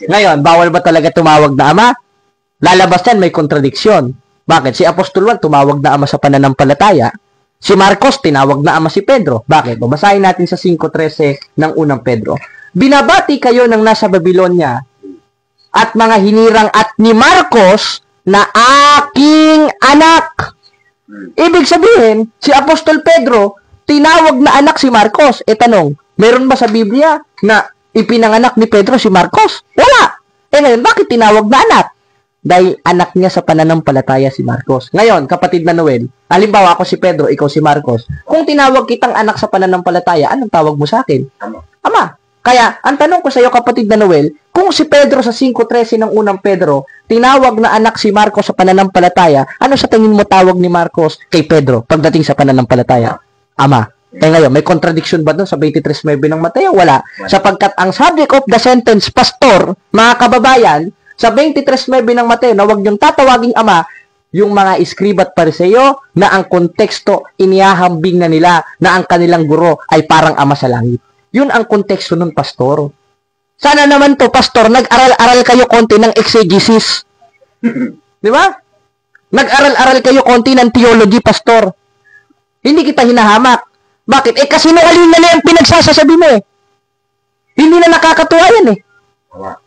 Ngayon, bawal ba talaga tumawag na ama? Lalabas yan, may kontradiksyon. Bakit? Si Apostol Juan tumawag na ama sa pananampalataya. Si Marcos, tinawag na ama si Pedro. Bakit? Babasahin natin sa 5:13 ng unang Pedro. Binabati kayo ng nasa Babylonia at mga hinirang at ni Marcos na aking anak. Ibig sabihin, si Apostol Pedro, tinawag na anak si Marcos. Tanong, meron ba sa Biblia na ipinanganak ni Pedro si Marcos? Wala. Ngayon, bakit tinawag na anak? Dahil anak niya sa pananampalataya si Marcos. Ngayon, kapatid na Noel, halimbawa ako si Pedro, ikaw si Marcos. Kung tinawag kitang anak sa pananampalataya, anong tawag mo sa akin? Ama. Kaya, ang tanong ko sa iyo, kapatid na Noel, kung si Pedro sa 5:13 ng unang Pedro, tinawag na anak si Marcos sa pananampalataya, ano sa tingin mo tawag ni Marcos kay Pedro pagdating sa pananampalataya? Ama. Ngayon, may contradiction ba doon sa 23:9 ng Mateo? Wala. Sapagkat ang subject of the sentence, pastor, mga kababayan, sa 23:9 ng Mateo, na huwag niyong tatawaging ama, yung mga iskriba at pariseyo, na ang konteksto, inihahambing na nila na ang kanilang guro ay parang ama sa langit. Yun ang konteksto nun, pastor. Sana naman to, pastor, nag-aral-aral kayo konti ng exegesis. Di ba? Nag-aral-aral kayo konti ng theology, pastor. Hindi kita hinahamak. Bakit? Kasi sinungalingan na yung pinagsasasabi mo eh. Hindi na nakakatuwa yan eh.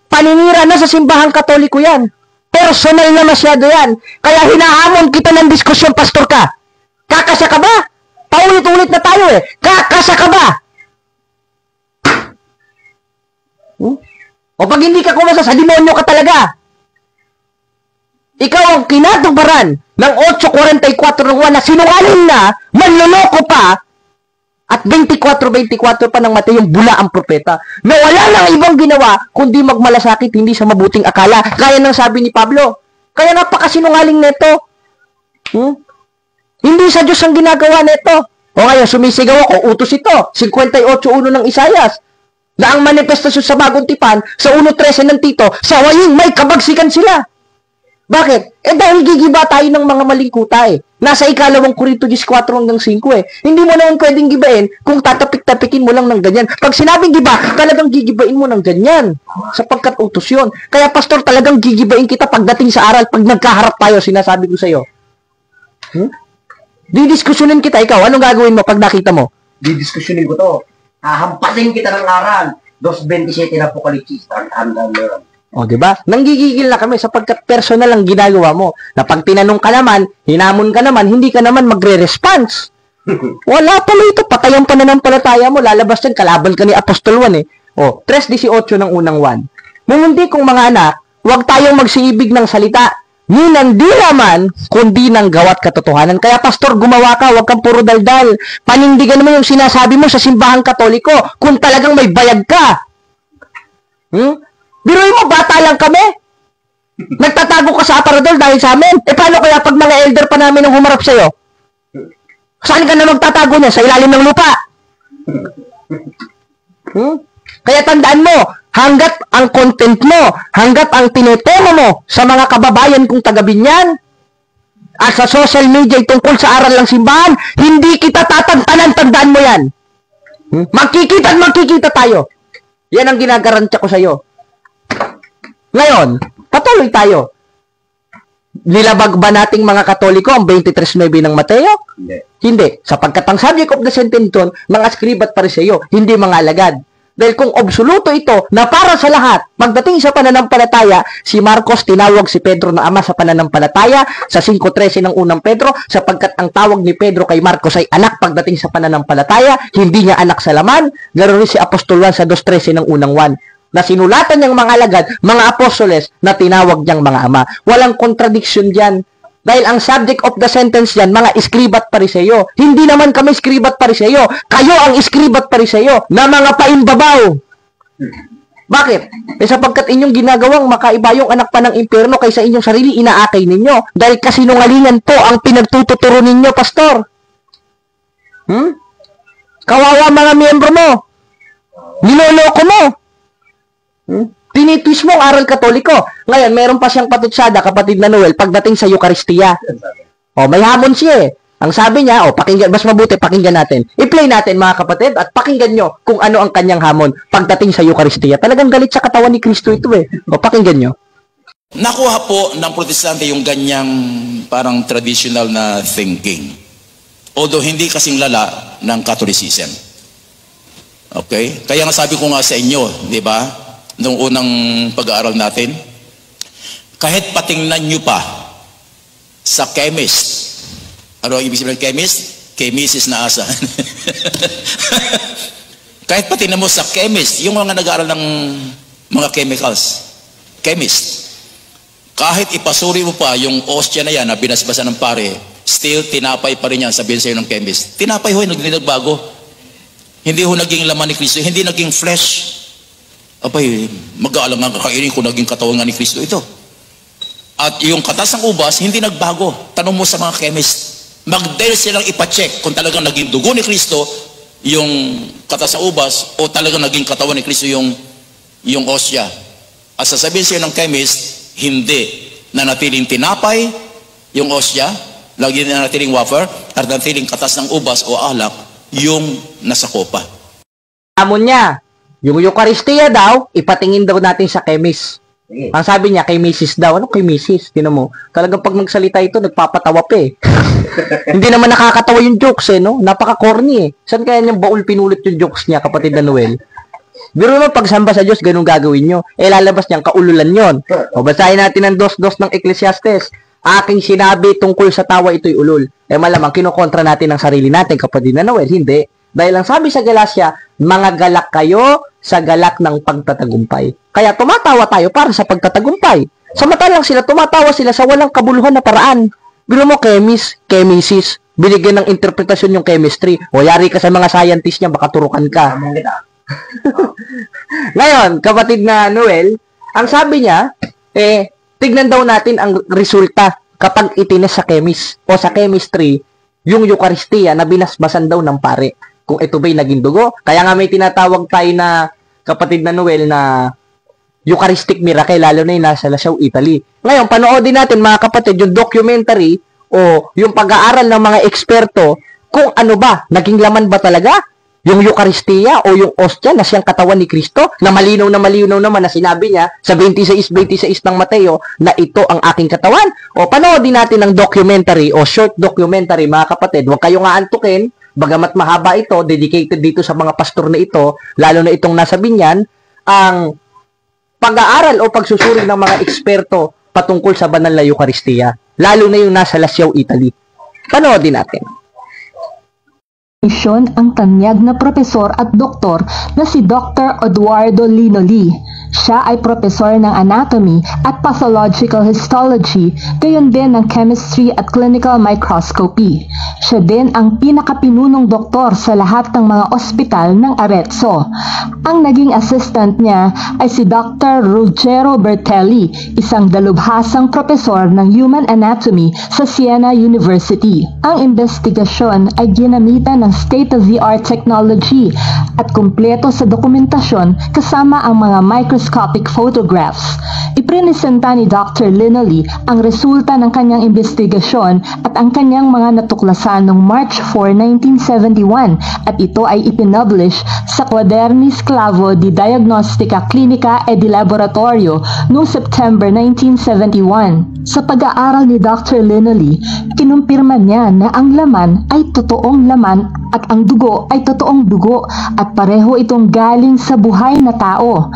Paninira na sa simbahang Katoliko yan. Personal na masyado yan. Kaya hinahamon kita ng diskusyon, pastor ka. Kakasa ka ba? Paulit-ulit na tayo eh. Kakasa ka ba? O pag hindi ka kumasa, sa demonyo ka talaga. Ikaw ang kinatubaran ng 8:44 ng Juan na sinungaling na, manloloko pa, at 24:24 pa ng Mateo, yung bula ang propeta, na wala nang ibang ginawa, kundi magmalasakit, hindi sa mabuting akala. Kaya nang sabi ni Pablo, kaya napakasinungaling neto. Hindi sa Diyos ang ginagawa neto. O ngayon, sumisigaw ako, utos ito, 58:1 ng Isayas, na ang manifestasyon sa bagong tipan, sa 1:13 ng Tito, sa waying may kabagsikan sila. Bakit? Dahil gigiba tayo ng mga maling kuta eh. Nasa 2 Korinto 14:5 eh. Hindi mo naman pwedeng gibain kung tatapik-tapikin mo lang ng ganyan. Pag sinabing giba, talagang gigibain mo ng ganyan. Sapagkat utos yun. Kaya pastor, talagang gigibain kita pagdating sa aral, pag nagkaharap tayo, sinasabi ko sa'yo. Didiskusyonin kita, ikaw, anong gagawin mo pag nakita mo? Didiskusyonin ko to. Hahampasin kita ng aral. 2:27 na Apokalipsis. Hanggang meron. O, di ba? Nanggigigil na kami sapagkat personal ang ginagawa mo. Na pag tinanong ka naman, hinamon ka naman, hindi ka naman magre-response. Wala pala ito. Patayan pa na ng palataya mo. Lalabas yan. Kalaban ka ni Apostol Juan eh. O, 3:18 ng unang 1. Ngunit kung mga anak, huwag tayong magsiibig ng salita. Ni di naman, kundi ng gawat katotohanan. Kaya pastor, gumawa ka, huwag kang puro daldal. Panindigan mo yung sinasabi mo sa simbahang katoliko kung talagang may bayag ka. Biruin mo, bata lang kami. Nagtatago ka sa aparador dahil sa amin. E paano kaya pag mga elder pa namin ang humarap sa'yo? Saan ka na magtatago niya? Sa ilalim ng lupa. Kaya tandaan mo, hanggat ang content mo, hanggat ang tinetema mo sa mga kababayan kong taga-Binyan, at sa social media tungkol sa aral ng simbahan, hindi kita tatantanan, tandaan mo yan. Magkikita tayo. Yan ang ginagarantiya ko sa'yo. Ngayon, patuloy tayo. Nilabag ba nating mga Katoliko ang 23:9 ng Mateo? Hindi. Sapagkat ang subject of the sentence doon, mga skribat pariseo, hindi mga alagad. Dahil kung absoluto ito na para sa lahat, pagdating sa pananampalataya, si Marcos tinawag si Pedro na ama sa pananampalataya sa 5:13 ng unang Pedro, sapagkat ang tawag ni Pedro kay Marcos ay anak pagdating sa pananampalataya, hindi niya anak sa laman. Ganoon rin si Apostol Juan sa 2:13 ng unang 1. Na sinulatan niyang mga alagad, mga apostoles, na tinawag niyang mga ama. Walang contradiction diyan. Dahil ang subject of the sentence diyan, mga iskribat pariseo. Hindi naman kami iskribat pariseo. Kayo ang iskribat pariseo na mga paimbabaw. Bakit? Sapagkat inyong ginagawang makaiba yung anak pa ng impyerno kaysa inyong sarili, inaakay ninyo. Dahil kasinungalingan po ang pinagtuturo ninyo, pastor. Kawawa mga miyembro mo. Niloloko mo. Tinitwis mo ang aral katoliko. Ngayon, meron pa siyang patutsada, kapatid na Noel, pagdating sa Eucharistia. O, may hamon siya eh. Ang sabi niya, pakinggan, mas mabuti, pakinggan natin. I-play natin mga kapatid at pakinggan nyo kung ano ang kanyang hamon pagdating sa Eucharistia. Talagang galit sa katawan ni Kristo ito eh. O, pakinggan nyo. Nakuha po ng protestante yung ganyang parang traditional na thinking. Although hindi kasing lala ng Catholicism. Okay? Kaya nga sabi ko nga sa inyo, di ba? Noong unang pag-aaral natin, kahit patingnan nyo pa sa chemist. Ano ang ibig sabihin ng chemist? Chemist na asa. Kahit patingnan mo sa chemist, yung mga nag-aaral ng mga chemicals, chemist, kahit ipasuri mo pa yung ostya na yan na binasbasa ng pare, still tinapay pa rin yan, sabihin sa'yo ng chemist. Tinapay ho, hindi nagbago. Hindi ho naging laman ni Kristo, hindi naging flesh. Abay, mag-aalang nga kakainin kung naging katawan nga ni Kristo ito. At yung katas ng ubas, hindi nagbago. Tanong mo sa mga chemist. Mag-dare silang ipacheck kung talagang naging dugo ni Kristo yung katas ng ubas o talagang naging katawan ni Kristo yung osya. At sasabihin siya ng chemist, hindi. Nanatiling tinapay yung osya, lagi nanatiling wafer, at nanatiling katas ng ubas o alak yung nasa kopa. Hamon niya. Yung Eucharistia daw, ipatingin daw natin sa chemist. Ang sabi niya, kay Mrs. daw. Ano kay Mrs.? Tinan mo. Talagang pag magsalita ito, nagpapatawa pa eh. Hindi naman nakakatawa yung jokes eh, no? Napaka-corny eh. Saan kaya niyang baul pinulit yung jokes niya, kapatid na Noel? Biro mo, pagsamba sa Diyos, ganun gagawin nyo. Lalabas niyang kaululan yon. O, basahin natin ang 2:2 ng Ecclesiastes. Aking sinabi tungkol sa tawa, ito'y ulul. Malamang, kinukontra natin ang sarili natin, kapatid na Noel. Hindi. Dahil ang sabi sa Galacia, mga galak kayo sa galak ng pagtatagumpay. Kaya tumatawa tayo para sa pagtatagumpay. Samantalang sila, tumatawa sila sa walang kabuluhan na paraan. Biro mo, chemisis, binigyan ng interpretasyon yung chemistry. O yari ka sa mga scientist niya, baka turukan ka. Ngayon, kapatid na Noel, ang sabi niya, tignan daw natin ang resulta kapag itines sa chemist o sa chemistry yung Eucharistia na binasbasan daw ng pare. Kung ito ba'y naging dugo. Kaya nga may tinatawag tayo na, kapatid na Noel, na Eucharistic miracle, lalo na yung nasa Lasau, Italy. Ngayon, panoodin natin mga kapatid, yung documentary o yung pag-aaral ng mga eksperto kung ano ba, naging laman ba talaga yung Eucharistia o yung Ostia na siyang katawan ni Kristo, na malinaw naman na sinabi niya sa 26:26 ng Mateo na ito ang aking katawan. O panoodin natin ang documentary o short documentary, mga kapatid. Huwag kayong aantukin, bagamat mahaba ito, dedicated dito sa mga pastor na ito, lalo na itong nasa Binyan, ang pag-aaral o pagsusuri ng mga eksperto patungkol sa banal na Eucharistia, lalo na yung nasa Lascaux, Italy. Panoodin natin. Ang tanyag na propesor at doktor na si Dr. Eduardo Linoli. Siya ay propesor ng anatomy at pathological histology, gayon din ng chemistry at clinical microscopy. Siya din ang pinakapinunong doktor sa lahat ng mga ospital ng Arezzo. Ang naging assistant niya ay si Dr. Ruggero Bertelli, isang dalubhasang propesor ng human anatomy sa Siena University. Ang investigasyon ay ginamitan ng state-of-the-art technology at kumpleto sa dokumentasyon kasama ang mga microscopic photographs. Iprinesenta ni Dr. Linoli ang resulta ng kanyang investigasyon at ang kanyang mga natuklasan noong March 4, 1971 at ito ay ipinublish sa Quadernis Clavo di Diagnostica Clinica e di Laboratorio noong September 1971. Sa pag-aaral ni Dr. Linoli, kinumpirma niya na ang laman ay totoong laman at ang dugo ay totoong dugo at pareho itong galing sa buhay na tao.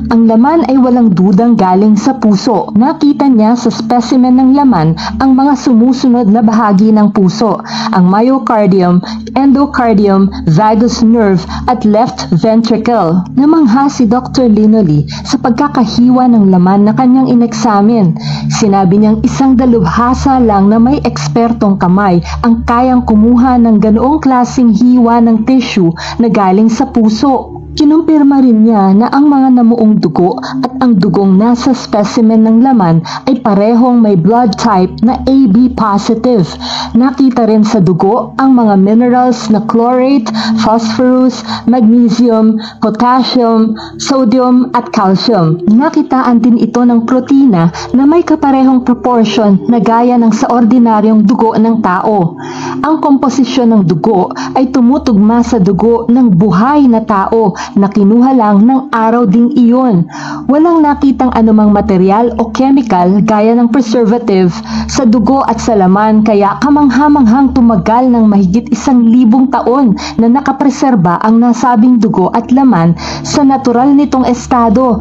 Ang laman ay walang dudang galing sa puso. Nakita niya sa specimen ng laman ang mga sumusunod na bahagi ng puso, ang myocardium, endocardium, vagus nerve at left ventricle. Namangha si Dr. Linoli sa pagkakahiwa ng laman na kanyang ineksamin. Sinabi niyang isang dalubhasa lang na may ekspertong kamay ang kayang kumuha ng ganoong klaseng hiwa ng tissue na galing sa puso. Kinumpirma rin niya na ang mga namuong dugo at ang dugong nasa specimen ng laman ay parehong may blood type na AB positive. Nakita rin sa dugo ang mga minerals na chlorate, phosphorus, magnesium, potassium, sodium at calcium. Nakitaan din ito ng protina na may kaparehong proportion na gaya ng sa ordinaryong dugo ng tao. Ang komposisyon ng dugo ay tumutugma sa dugo ng buhay na tao na kinuha lang ng araw ding iyon. Walang nakitang anumang material o chemical gaya ng preservative sa dugo at sa laman, kaya kamanghamanghang tumagal ng mahigit 1,000 taon na nakapreserba ang nasabing dugo at laman sa natural nitong estado.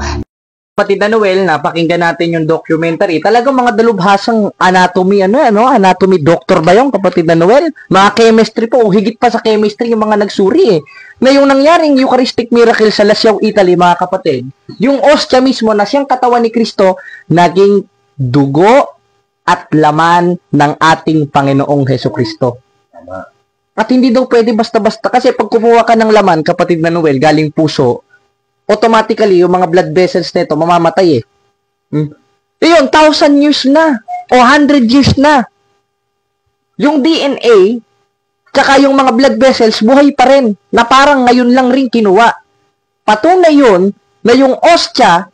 Kapatid na Noel, napakinggan natin yung documentary. Talagang mga dalubhasang anatomy, anatomy doctor ba yung kapatid na Noel? Mga chemistry po, o higit pa sa chemistry yung mga nagsuri Na yung nangyaring Eucharistic miracle sa Lascaux, Italy, mga kapatid, yung ostia mismo na siyang katawan ni Kristo, naging dugo at laman ng ating Panginoong Hesukristo. At hindi daw pwede basta-basta, kasi pag kumuha ka ng laman, kapatid na Noel, galing puso, automatically, yung mga blood vessels nito, mamamatay Iyon, 1,000 years na, o 100 years na. Yung DNA, tsaka yung mga blood vessels, buhay pa rin, na parang ngayon lang rin kinuha. Patunay yun, na yung ostia,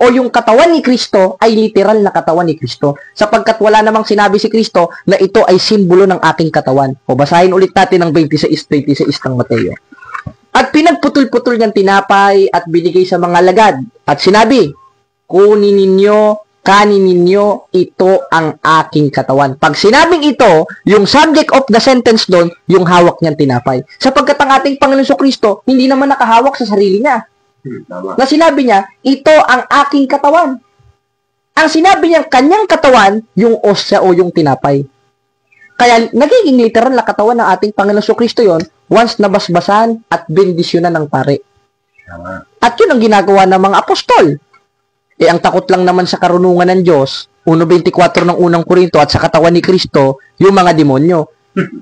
o yung katawan ni Kristo, ay literal na katawan ni Kristo. Sapagkat wala namang sinabi si Kristo, na ito ay simbolo ng aking katawan. O basahin ulit natin ang 26:26 ng Mateo. At pinagputol-putol niyang tinapay at binigay sa mga lagad. At sinabi, kunin ninyo, kanin ninyo, ito ang aking katawan. Pag sinabing ito, yung subject of the sentence doon, yung hawak niyang tinapay. Sapagkat ang ating Panginoon Jesucristo, hindi naman nakahawak sa sarili niya. Na sinabi niya, ito ang aking katawan. Ang sinabi niyang kanyang katawan, yung osya o yung tinapay. Kaya nagiging literal na katawan ng ating Panginoon Jesucristo yon once nabasbasan at bendisyonan ng pare. At yun ang ginagawa ng mga apostol. Ang takot lang naman sa karunungan ng Diyos, 1:24 ng unang Korinto at sa katawan ni Kristo, yung mga demonyo.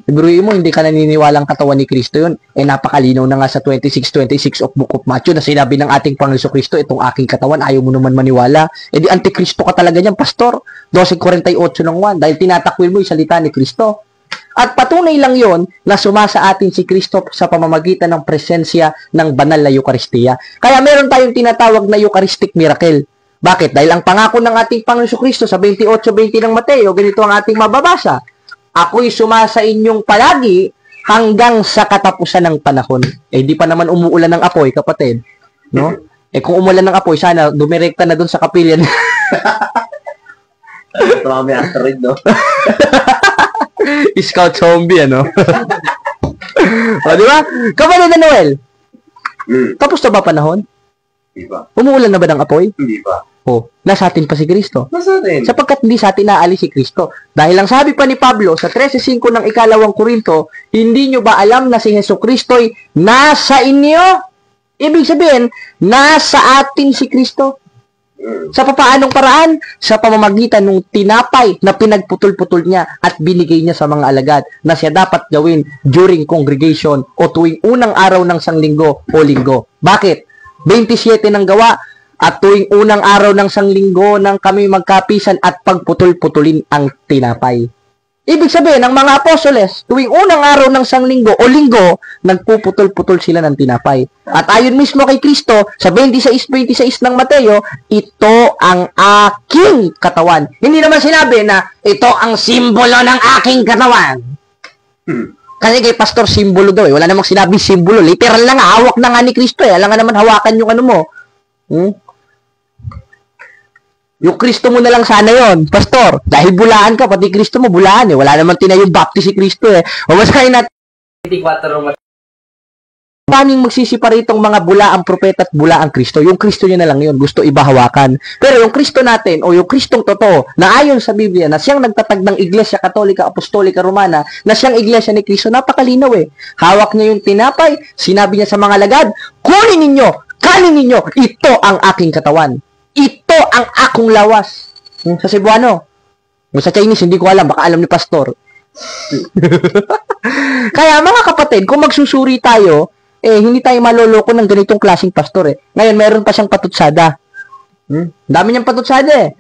Biruin mo, hindi ka naniniwalang katawan ni Kristo yun. Napakalinaw na nga sa 26:26 of Book of Matthew na sinabi ng ating Panginoon Kristo, itong aking katawan, ayaw mo naman maniwala. Di antikristo ka talaga niyan, pastor. 12:48 ng 1, dahil tinatakwil mo yung salita ni Kristo. At patunay lang yon na sumasa atin si Kristo sa pamamagitan ng presensya ng banal na Eucharistia. Kaya meron tayong tinatawag na Eucharistic miracle. Bakit? Dahil ang pangako ng ating Panginoon Kristo sa 28:20 ng Mateo, ganito ang ating mababasa. Ako'y sumasa inyong palagi hanggang sa katapusan ng panahon. Eh, di pa naman umuulan ng apoy, kapatid. No? Eh, kung umulan ng apoy, sana dumirekta na dun sa kapilya. Ito kami rin, no? Scout zombie, ano? O, di ba? Kapatid na Noel, tapos na ba panahon? Hindi ba? Umuulan na ba ng apoy? Hindi ba? O, nasa atin pa si Kristo. Nasa atin. Sapagkat hindi sa atin naalis si Kristo. Dahil ang sabi pa ni Pablo sa 13:5 ng ikalawang Korinto, hindi nyo ba alam na si Hesus Kristo'y nasa inyo? Ibig sabihin, nasa atin si Kristo. Sa papaanong paraan? Sa pamamagitan ng tinapay na pinagputol-putol niya at binigay niya sa mga alagad na siya dapat gawin during congregation o tuwing unang araw ng sanglinggo o linggo. Bakit? 27 ng gawa at tuwing unang araw ng sanglinggo nang kami magkapisan at pagputol-putulin ang tinapay. Ibig sabihin, ang mga apostoles, tuwing unang araw ng sanglinggo o linggo, nagpuputol-putol sila ng tinapay. At ayon mismo kay Kristo, sa 26:26 ng Mateo, ito ang aking katawan. Hindi naman sinabi na ito ang simbolo ng aking katawan. Kasi kay Pastor, simbolo daw eh. Wala namang sinabi simbolo. Literal lang, hawak na nga ni Kristo eh. Alam nga naman hawakan yung ano mo. Yung Kristo mo na lang sana yon, Pastor. Dahil bulaan ka, pati Kristo mo bulaan eh. Wala namang tinayong baptist si Kristo eh. O masahin natin. 24 Paano yung magsisipare itong mga bulaang propeta at bulaang Kristo? Yung Kristo niya na lang yun. Gusto ibahawakan. Pero yung Kristo natin, o yung Kristong totoo, na ayon sa Biblia, na siyang nagtatag ng Iglesia Katolika, Apostolika, Romana, na siyang Iglesia ni Kristo, napakalinaw eh. Hawak niya yung tinapay, sinabi niya sa mga lagad, kunin ninyo, kanin ninyo, ito ang aking katawan. Ito ang akong lawas. Sa Cebuano. Sa Chinese, hindi ko alam. Baka alam ni Pastor. Kaya mga kapatid, kung magsusuri tayo, hindi tayo maloloko ng ganitong klaseng pastor eh. Ngayon, meron pa siyang patutsada. Dami niyang patutsada eh.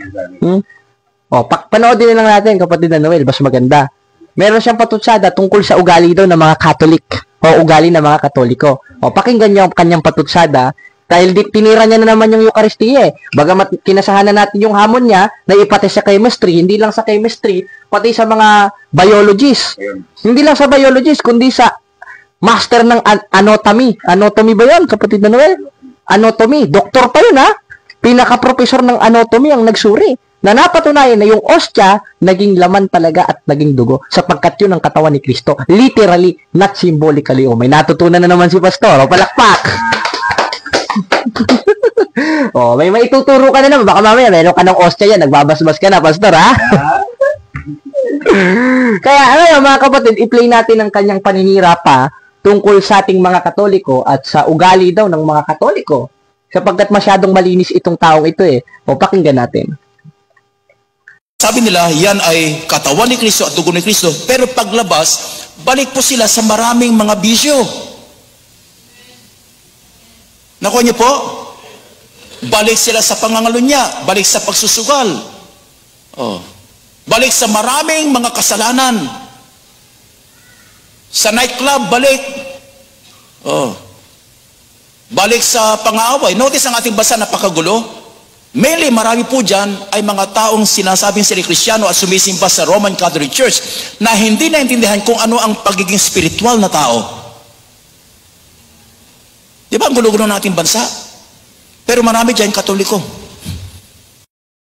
Panoodin na lang natin, kapatid na Noel. Mas maganda. Meron siyang patutsada tungkol sa ugali daw ng mga Catholic o ugali ng mga Katoliko. Pakinggan niyo ang kanyang patutsada. Dahil tinira niya na naman yung Eucharistia eh. Bagamat kinasahanan natin yung hamon niya na ipati sa chemistry, hindi lang sa chemistry, pati sa mga biologists. Hindi lang sa biologists, kundi sa master ng anatomy. Anatomy ba yun, kapatid na Noel? Anatomy. Doktor pa yun ha. Pinaka-professor ng anatomy ang nagsuri. Na napatunayan na yung ostya naging laman talaga at naging dugo sapagkat yun ang katawan ni Kristo. Literally, not symbolically. May natutunan na naman si Pastor. Palakpak! May maituturo ka na naman. Baka mamaya meron ka ng ostya yan. Nagbabasbas ka na, Pastor, ha? Kaya, mga kapatid, i-play natin ang kanyang paninira pa tungkol sa ating mga Katoliko at sa ugali daw ng mga Katoliko. Sapagkat masyadong malinis itong taong ito eh. Pakinggan natin. Sabi nila, yan ay katawan ni Kristo at dugo ni Kristo. Pero paglabas, balik po sila sa maraming mga bisyo. Nakuha niyo po? Balik sila sa pangangalunya, balik sa pagsusugal. Balik sa maraming mga kasalanan. Sa nightclub, balik. Balik sa pang-aaway. Notice ang ating basa, napakagulo. Mainly, marami po dyan ay mga taong sinasabing sila Kristiyano at sumisimba sa Roman Catholic Church na hindi naintindihan kung ano ang pagiging spiritual na tao. Di ba ang gulo-gulo ng ating bansa? Pero marami dyan Katoliko.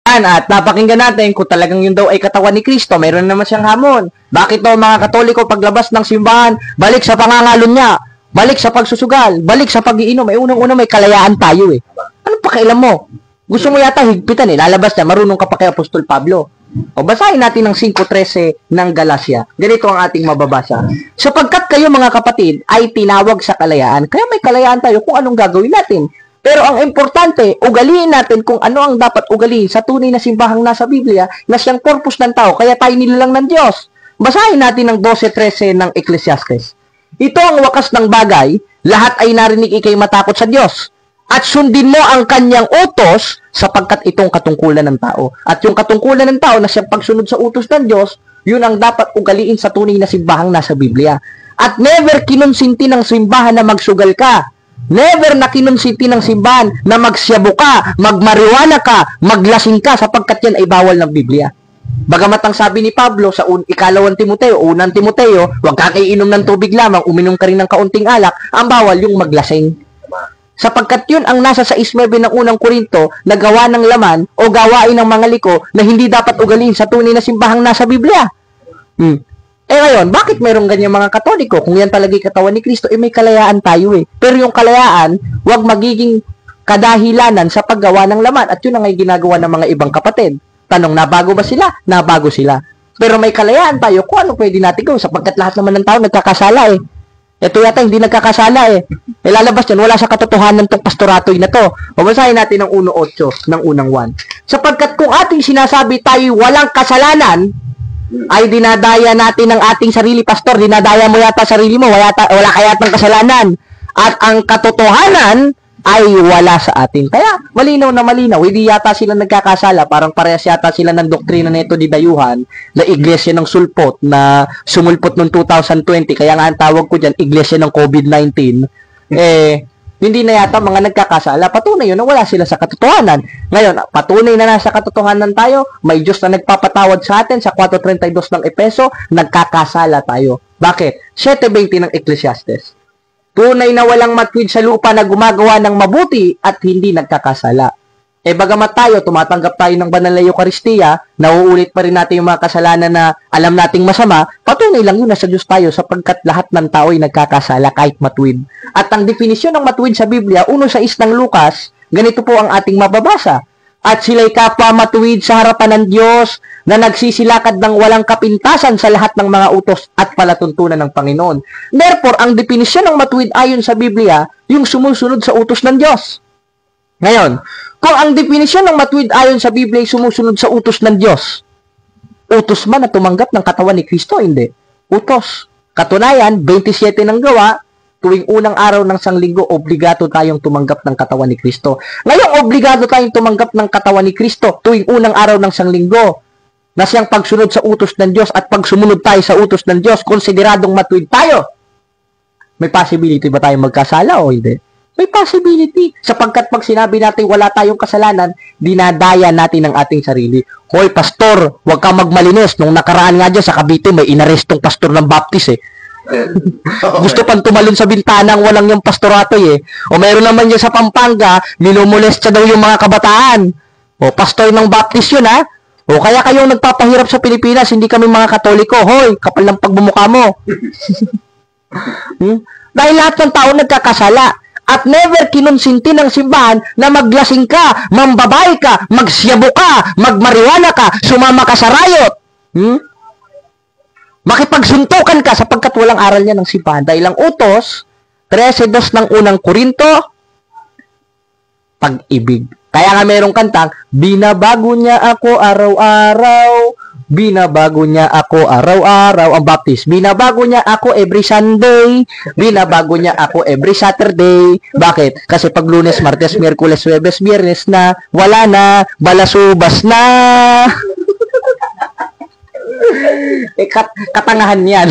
At napakinggan natin kung talagang yun daw ay katawan ni Kristo, mayroon naman siyang hamon. Bakit daw mga Katoliko paglabas ng simbahan, balik sa pangangalon niya, balik sa pagsusugal, balik sa pag-iinom, unang-una may kalayaan tayo eh. Ano pakialam mo? Gusto mo yata higpitan eh, lalabas na, marunong ka pa kay Apostol Pablo. Basahin natin ng 5:13 ng Galacia. Ganito ang ating mababasa. Sapagkat kayo mga kapatid ay tinawag sa kalayaan, kaya may kalayaan tayo kung anong gagawin natin. Pero ang importante, ugaliin natin kung ano ang dapat ugaliin sa tunay na simbahang nasa Biblia na siyang purpose ng tao, kaya tayo nilalang ng Diyos. Basahin natin ng 12:13 ng Ecclesiastes. Ito ang wakas ng bagay, lahat ay narinig ikay matakot sa Diyos. At sundin mo ang kanyang utos sapagkat itong katungkulan ng tao. At yung katungkulan ng tao na siyang pagsunod sa utos ng Diyos, yun ang dapat ugaliin sa tunay na simbahang nasa Biblia. At never kinonsinti ng simbahan na magsugal ka. Never na kinonsinti ng simbahan na magsyabo ka, magmariwana ka, maglasing ka sapagkat yan ay bawal ng Biblia. Bagamat ang sabi ni Pablo sa ikalawang Timoteo, unang Timoteo, huwag ka kaiinom ng tubig lamang, uminom ka rin ng kaunting alak, ang bawal yung maglasing. Sapagkat yun ang nasa 6:9 ng unang Korinto na gawa ng laman o gawain ng mga liko na hindi dapat ugaliin sa tunay na simbahang nasa Biblia. Ngayon, bakit mayroong ganyan mga Katoliko? Kung yan talaga yung katawan ni Kristo, may kalayaan tayo eh. Pero yung kalayaan, huwag magiging kadahilanan sa paggawa ng laman. At yun ang ginagawa ng mga ibang kapatid. Tanong, nabago ba sila? Nabago sila. Pero may kalayaan tayo kung ano pwede natin gawin sapagkat lahat naman ng tao nagkakasala eh. Ito yata hindi nagkakasala eh. Lalabas yan, wala sa katotohanan tong pastoratoy na to. Babasahin natin ang 1:8 ng unang 1. Sapagkat kung ating sinasabi tayo walang kasalanan, ay dinadaya natin ang ating sarili, pastor. Dinadaya mo yata sarili mo, wala ka yatang kasalanan. At ang katotohanan ay wala sa atin. Kaya, malinaw na malinaw. Hindi yata sila nagkakasala. Parang parehas yata sila ng doktrina nito di dayuhan na iglesia ng sulpot na sumulpot noong 2020. Kaya nga ang tawag ko dyan, iglesia ng COVID-19. Hindi na yata mga nagkakasala. Patunay yun na wala sila sa katotohanan. Ngayon, patunay na nasa katotohanan tayo. May Diyos na nagpapatawad sa atin sa 4:32 ng Epeso. Nagkakasala tayo. Bakit? 7:20 ng Ecclesiastes. Tunay na walang matwid sa lupa na gumagawa ng mabuti at hindi nagkakasala. Bagamat tayo, tumatanggap tayo ng banal na Eucharistia, nauulit pa rin natin yung mga kasalanan na alam nating masama, patunay lang yun na sa Diyos tayo sapagkat lahat ng tao ay nagkakasala kahit matwid. At ang definisyon ng matwid sa Biblia, 1:6 ng Lucas, ganito po ang ating mababasa. At sila'y kapwa matuwid sa harapan ng Diyos na nagsisilakad ng walang kapintasan sa lahat ng mga utos at palatuntunan ng Panginoon. Therefore, ang definisyon ng matuwid ayon sa Biblia, yung sumusunod sa utos ng Diyos. Ngayon, kung ang definisyon ng matuwid ayon sa Biblia ay sumusunod sa utos ng Diyos, utos man na tumanggap ng katawan ni Kristo, hindi. Utos. Katunayan, 27 ng Gawa, tuwing unang araw ng sanglinggo, obligato tayong tumanggap ng katawan ni Kristo. Ngayong obligato tayong tumanggap ng katawan ni Kristo tuwing unang araw ng sanglinggo na siyang pagsunod sa utos ng Diyos at pag sumunod tayo sa utos ng Diyos, konsideradong matuwid tayo. May possibility ba tayong magkasala o hindi? May possibility. Sapagkat pag sinabi natin wala tayong kasalanan, dinadaya natin ang ating sarili. Hoy, pastor, huwag kang magmalinis. Nung nakaraan nga dyan sa Cavite, may inarestong pastor ng Baptist eh. Gusto pang tumalon sa bintanang walang yung pastoratoy eh. O meron naman dyan sa Pampanga, minumolesta daw yung mga kabataan. O pastor ng Baptist yun ha. O kaya kayong nagpapahirap sa Pilipinas, hindi kami mga Katoliko. Hoy, kapal ng pagbumukha mo. Dahil lahat ng tao nagkakasala. At never kinonsinti ng simbahan na maglasing ka, mambabay ka, magsyabo ka, magmariwana ka, sumama ka sa riot. Makipagsuntukan ka sapagkat walang aral niya ng simbahan. Dahil ang utos, 13:2 ng unang Korinto, pag-ibig. Kaya nga merong kantang, binabago niya ako araw-araw, binabago niya ako araw-araw. Ang Baptist, binabago niya ako every Sunday, binabago niya ako every Saturday. Bakit? Kasi pag Lunes, Martes, Miyerkules, Huwebes, Biyernes na, wala na, balasubas na. Katangahan yan.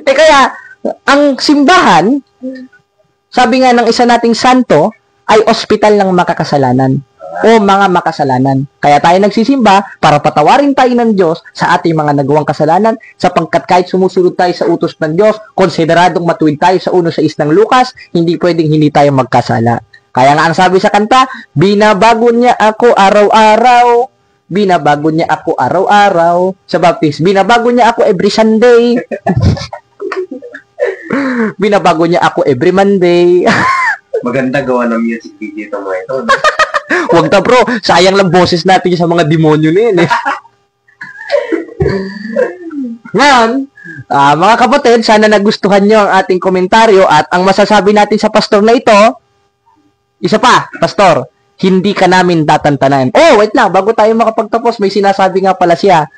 Kaya, ang simbahan, sabi nga ng isa nating santo, ay ospital ng makakasalanan o mga makasalanan. Kaya tayo nagsisimba para patawarin tayo ng Diyos sa ating mga nagawang kasalanan sapagkat kahit sumusunod tayo sa utos ng Diyos, konsideradong matuwid tayo sa 1:6 ng Lucas, hindi pwedeng hindi tayo magkasala. Kaya nga ang sabi sa kanta, binabago niya ako araw-araw, binabago niya ako araw-araw. Sa Baptist, binabago niya ako every Sunday. Binabago niya ako every Monday. Maganda gawa ng music video itong mga ito. Huwag na bro, sayang lang boses natin sa mga demonyo na yun eh. Ngayon, mga kapatid, sana nagustuhan nyo ang ating komentaryo at ang masasabi natin sa pastor na ito, isa pa, pastor, hindi ka namin tatantanan. Oh, wait lang, bago tayo makapagtapos, may sinasabi nga pala siya.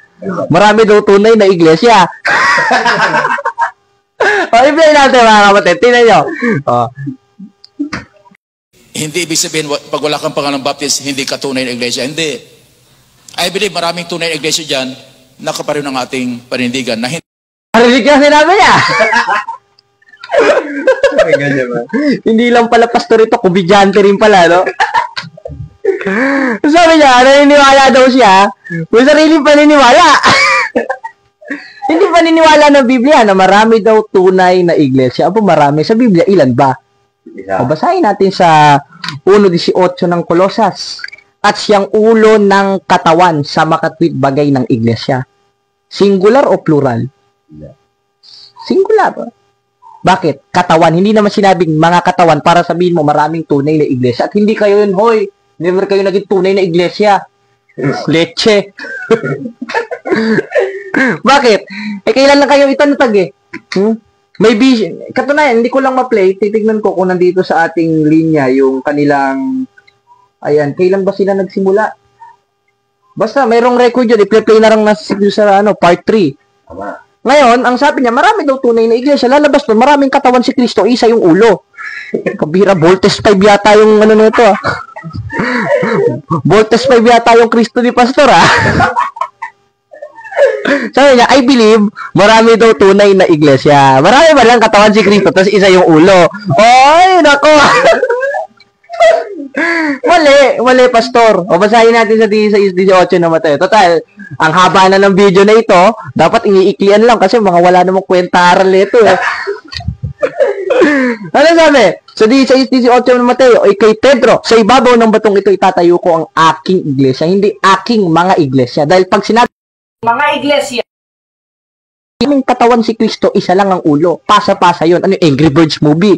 Marami daw tunay na iglesia. I-play natin mga kapatid, tingnan nyo. Hindi ibig sabihin, pag wala kang pangalang Baptist, hindi ka tunay na iglesia. Hindi. I believe maraming tunay na iglesia dyan, nakapareho ng ating panindigan na hindi. Harinig ka sinabi niya. Hindi lang pala pastor ito, kubidyante rin pala, no? Sabi niya, naniniwala daw siya. May sariling paniniwala. Hindi paniniwala ng Biblia na marami daw tunay na iglesia. Abo, marami. Sa Biblia, ilan ba? O, basahin natin sa 1:18 ng Kolosas. At siyang ulo ng katawan sa makatwid bagay ng iglesia. Singular o plural? Singular. Bakit? Katawan. Hindi naman sinabing mga katawan para sabihin mo maraming tunay na iglesia. At hindi kayo yun, hoy. Never kayo naging tunay na iglesia. Leche. Bakit? Kailan lang kayo itanatag eh. May vision. Katunayan, hindi ko lang ma-play. Titignan ko kung nandito sa ating linya yung kanilang... Ayan, kailan ba sila nagsimula? Basta, mayroong record yun. I-play na lang sa part 3. Ngayon, ang sabi niya, marami daw tunay na iglesia. Lalabas doon, maraming katawan si Kristo. Isa yung ulo. Kabira, Voltes 5 yata yung ano nito ah. Voltes 5 yata yung Kristo ni Pastor ah. Sabi niya, I believe, marami daw tunay na iglesia. Marami ba lang katawan si Kristo, tapos isa yung ulo. Oy, nako. Mali, Pastor. O, basahin natin sa 16-18 na Mateo. Total, ang haba na ng video na ito, dapat iniiklian lang kasi mga wala namang kwenta-aral ito eh. Ano sabi? Sa 16-18 na Mateo, ay kay Pedro, sa ibabaw ng batong ito itatayo ko ang aking iglesia, hindi aking mga iglesia. Dahil pag sinabi mga iglesia, aming katawan si Kristo, isa lang ang ulo. Pasa-pasa yun. Ano yung Angry Birds movie?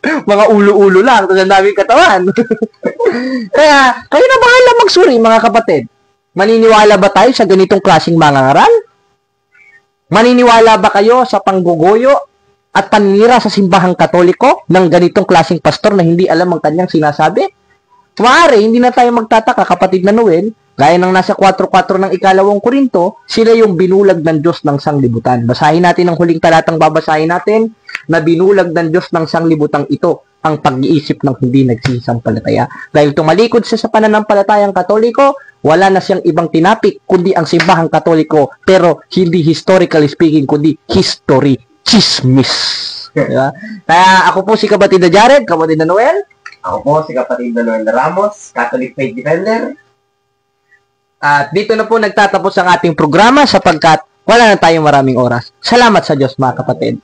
Mga ulo-ulo lang. Tapos ang daming katawan. Kaya, kayo na bahala magsuri, mga kapatid. Maniniwala ba tayo sa ganitong klaseng mangangaral? Maniniwala ba kayo sa pangguguyo at paninira sa simbahang katoliko ng ganitong klaseng pastor na hindi alam ang kanyang sinasabi? Maaari, hindi na tayo magtataka, kapatid na Noel, gaya ng nasa 4:4 ng 2 Korinto, sila yung binulag ng Diyos ng sanglibutan. Basahin natin ang huling talatang babasahin natin, na binulag ng Diyos ng sanglibutang ito ang pag-iisip ng hindi nagsisampalataya. Dahil tumalikod siya sa pananampalatayang katoliko, wala na siyang ibang tinapik kundi ang simbahang katoliko, pero hindi historically speaking, kundi history, chismis. Diba? Kaya ako po si kapatid na Jared, kapatid na Noel. Ako po si kapatid na Noel Ramos, Catholic Faith Defender. At dito na po nagtatapos ang ating programa sapagkat wala na tayong maraming oras. Salamat sa Diyos mga kapatid.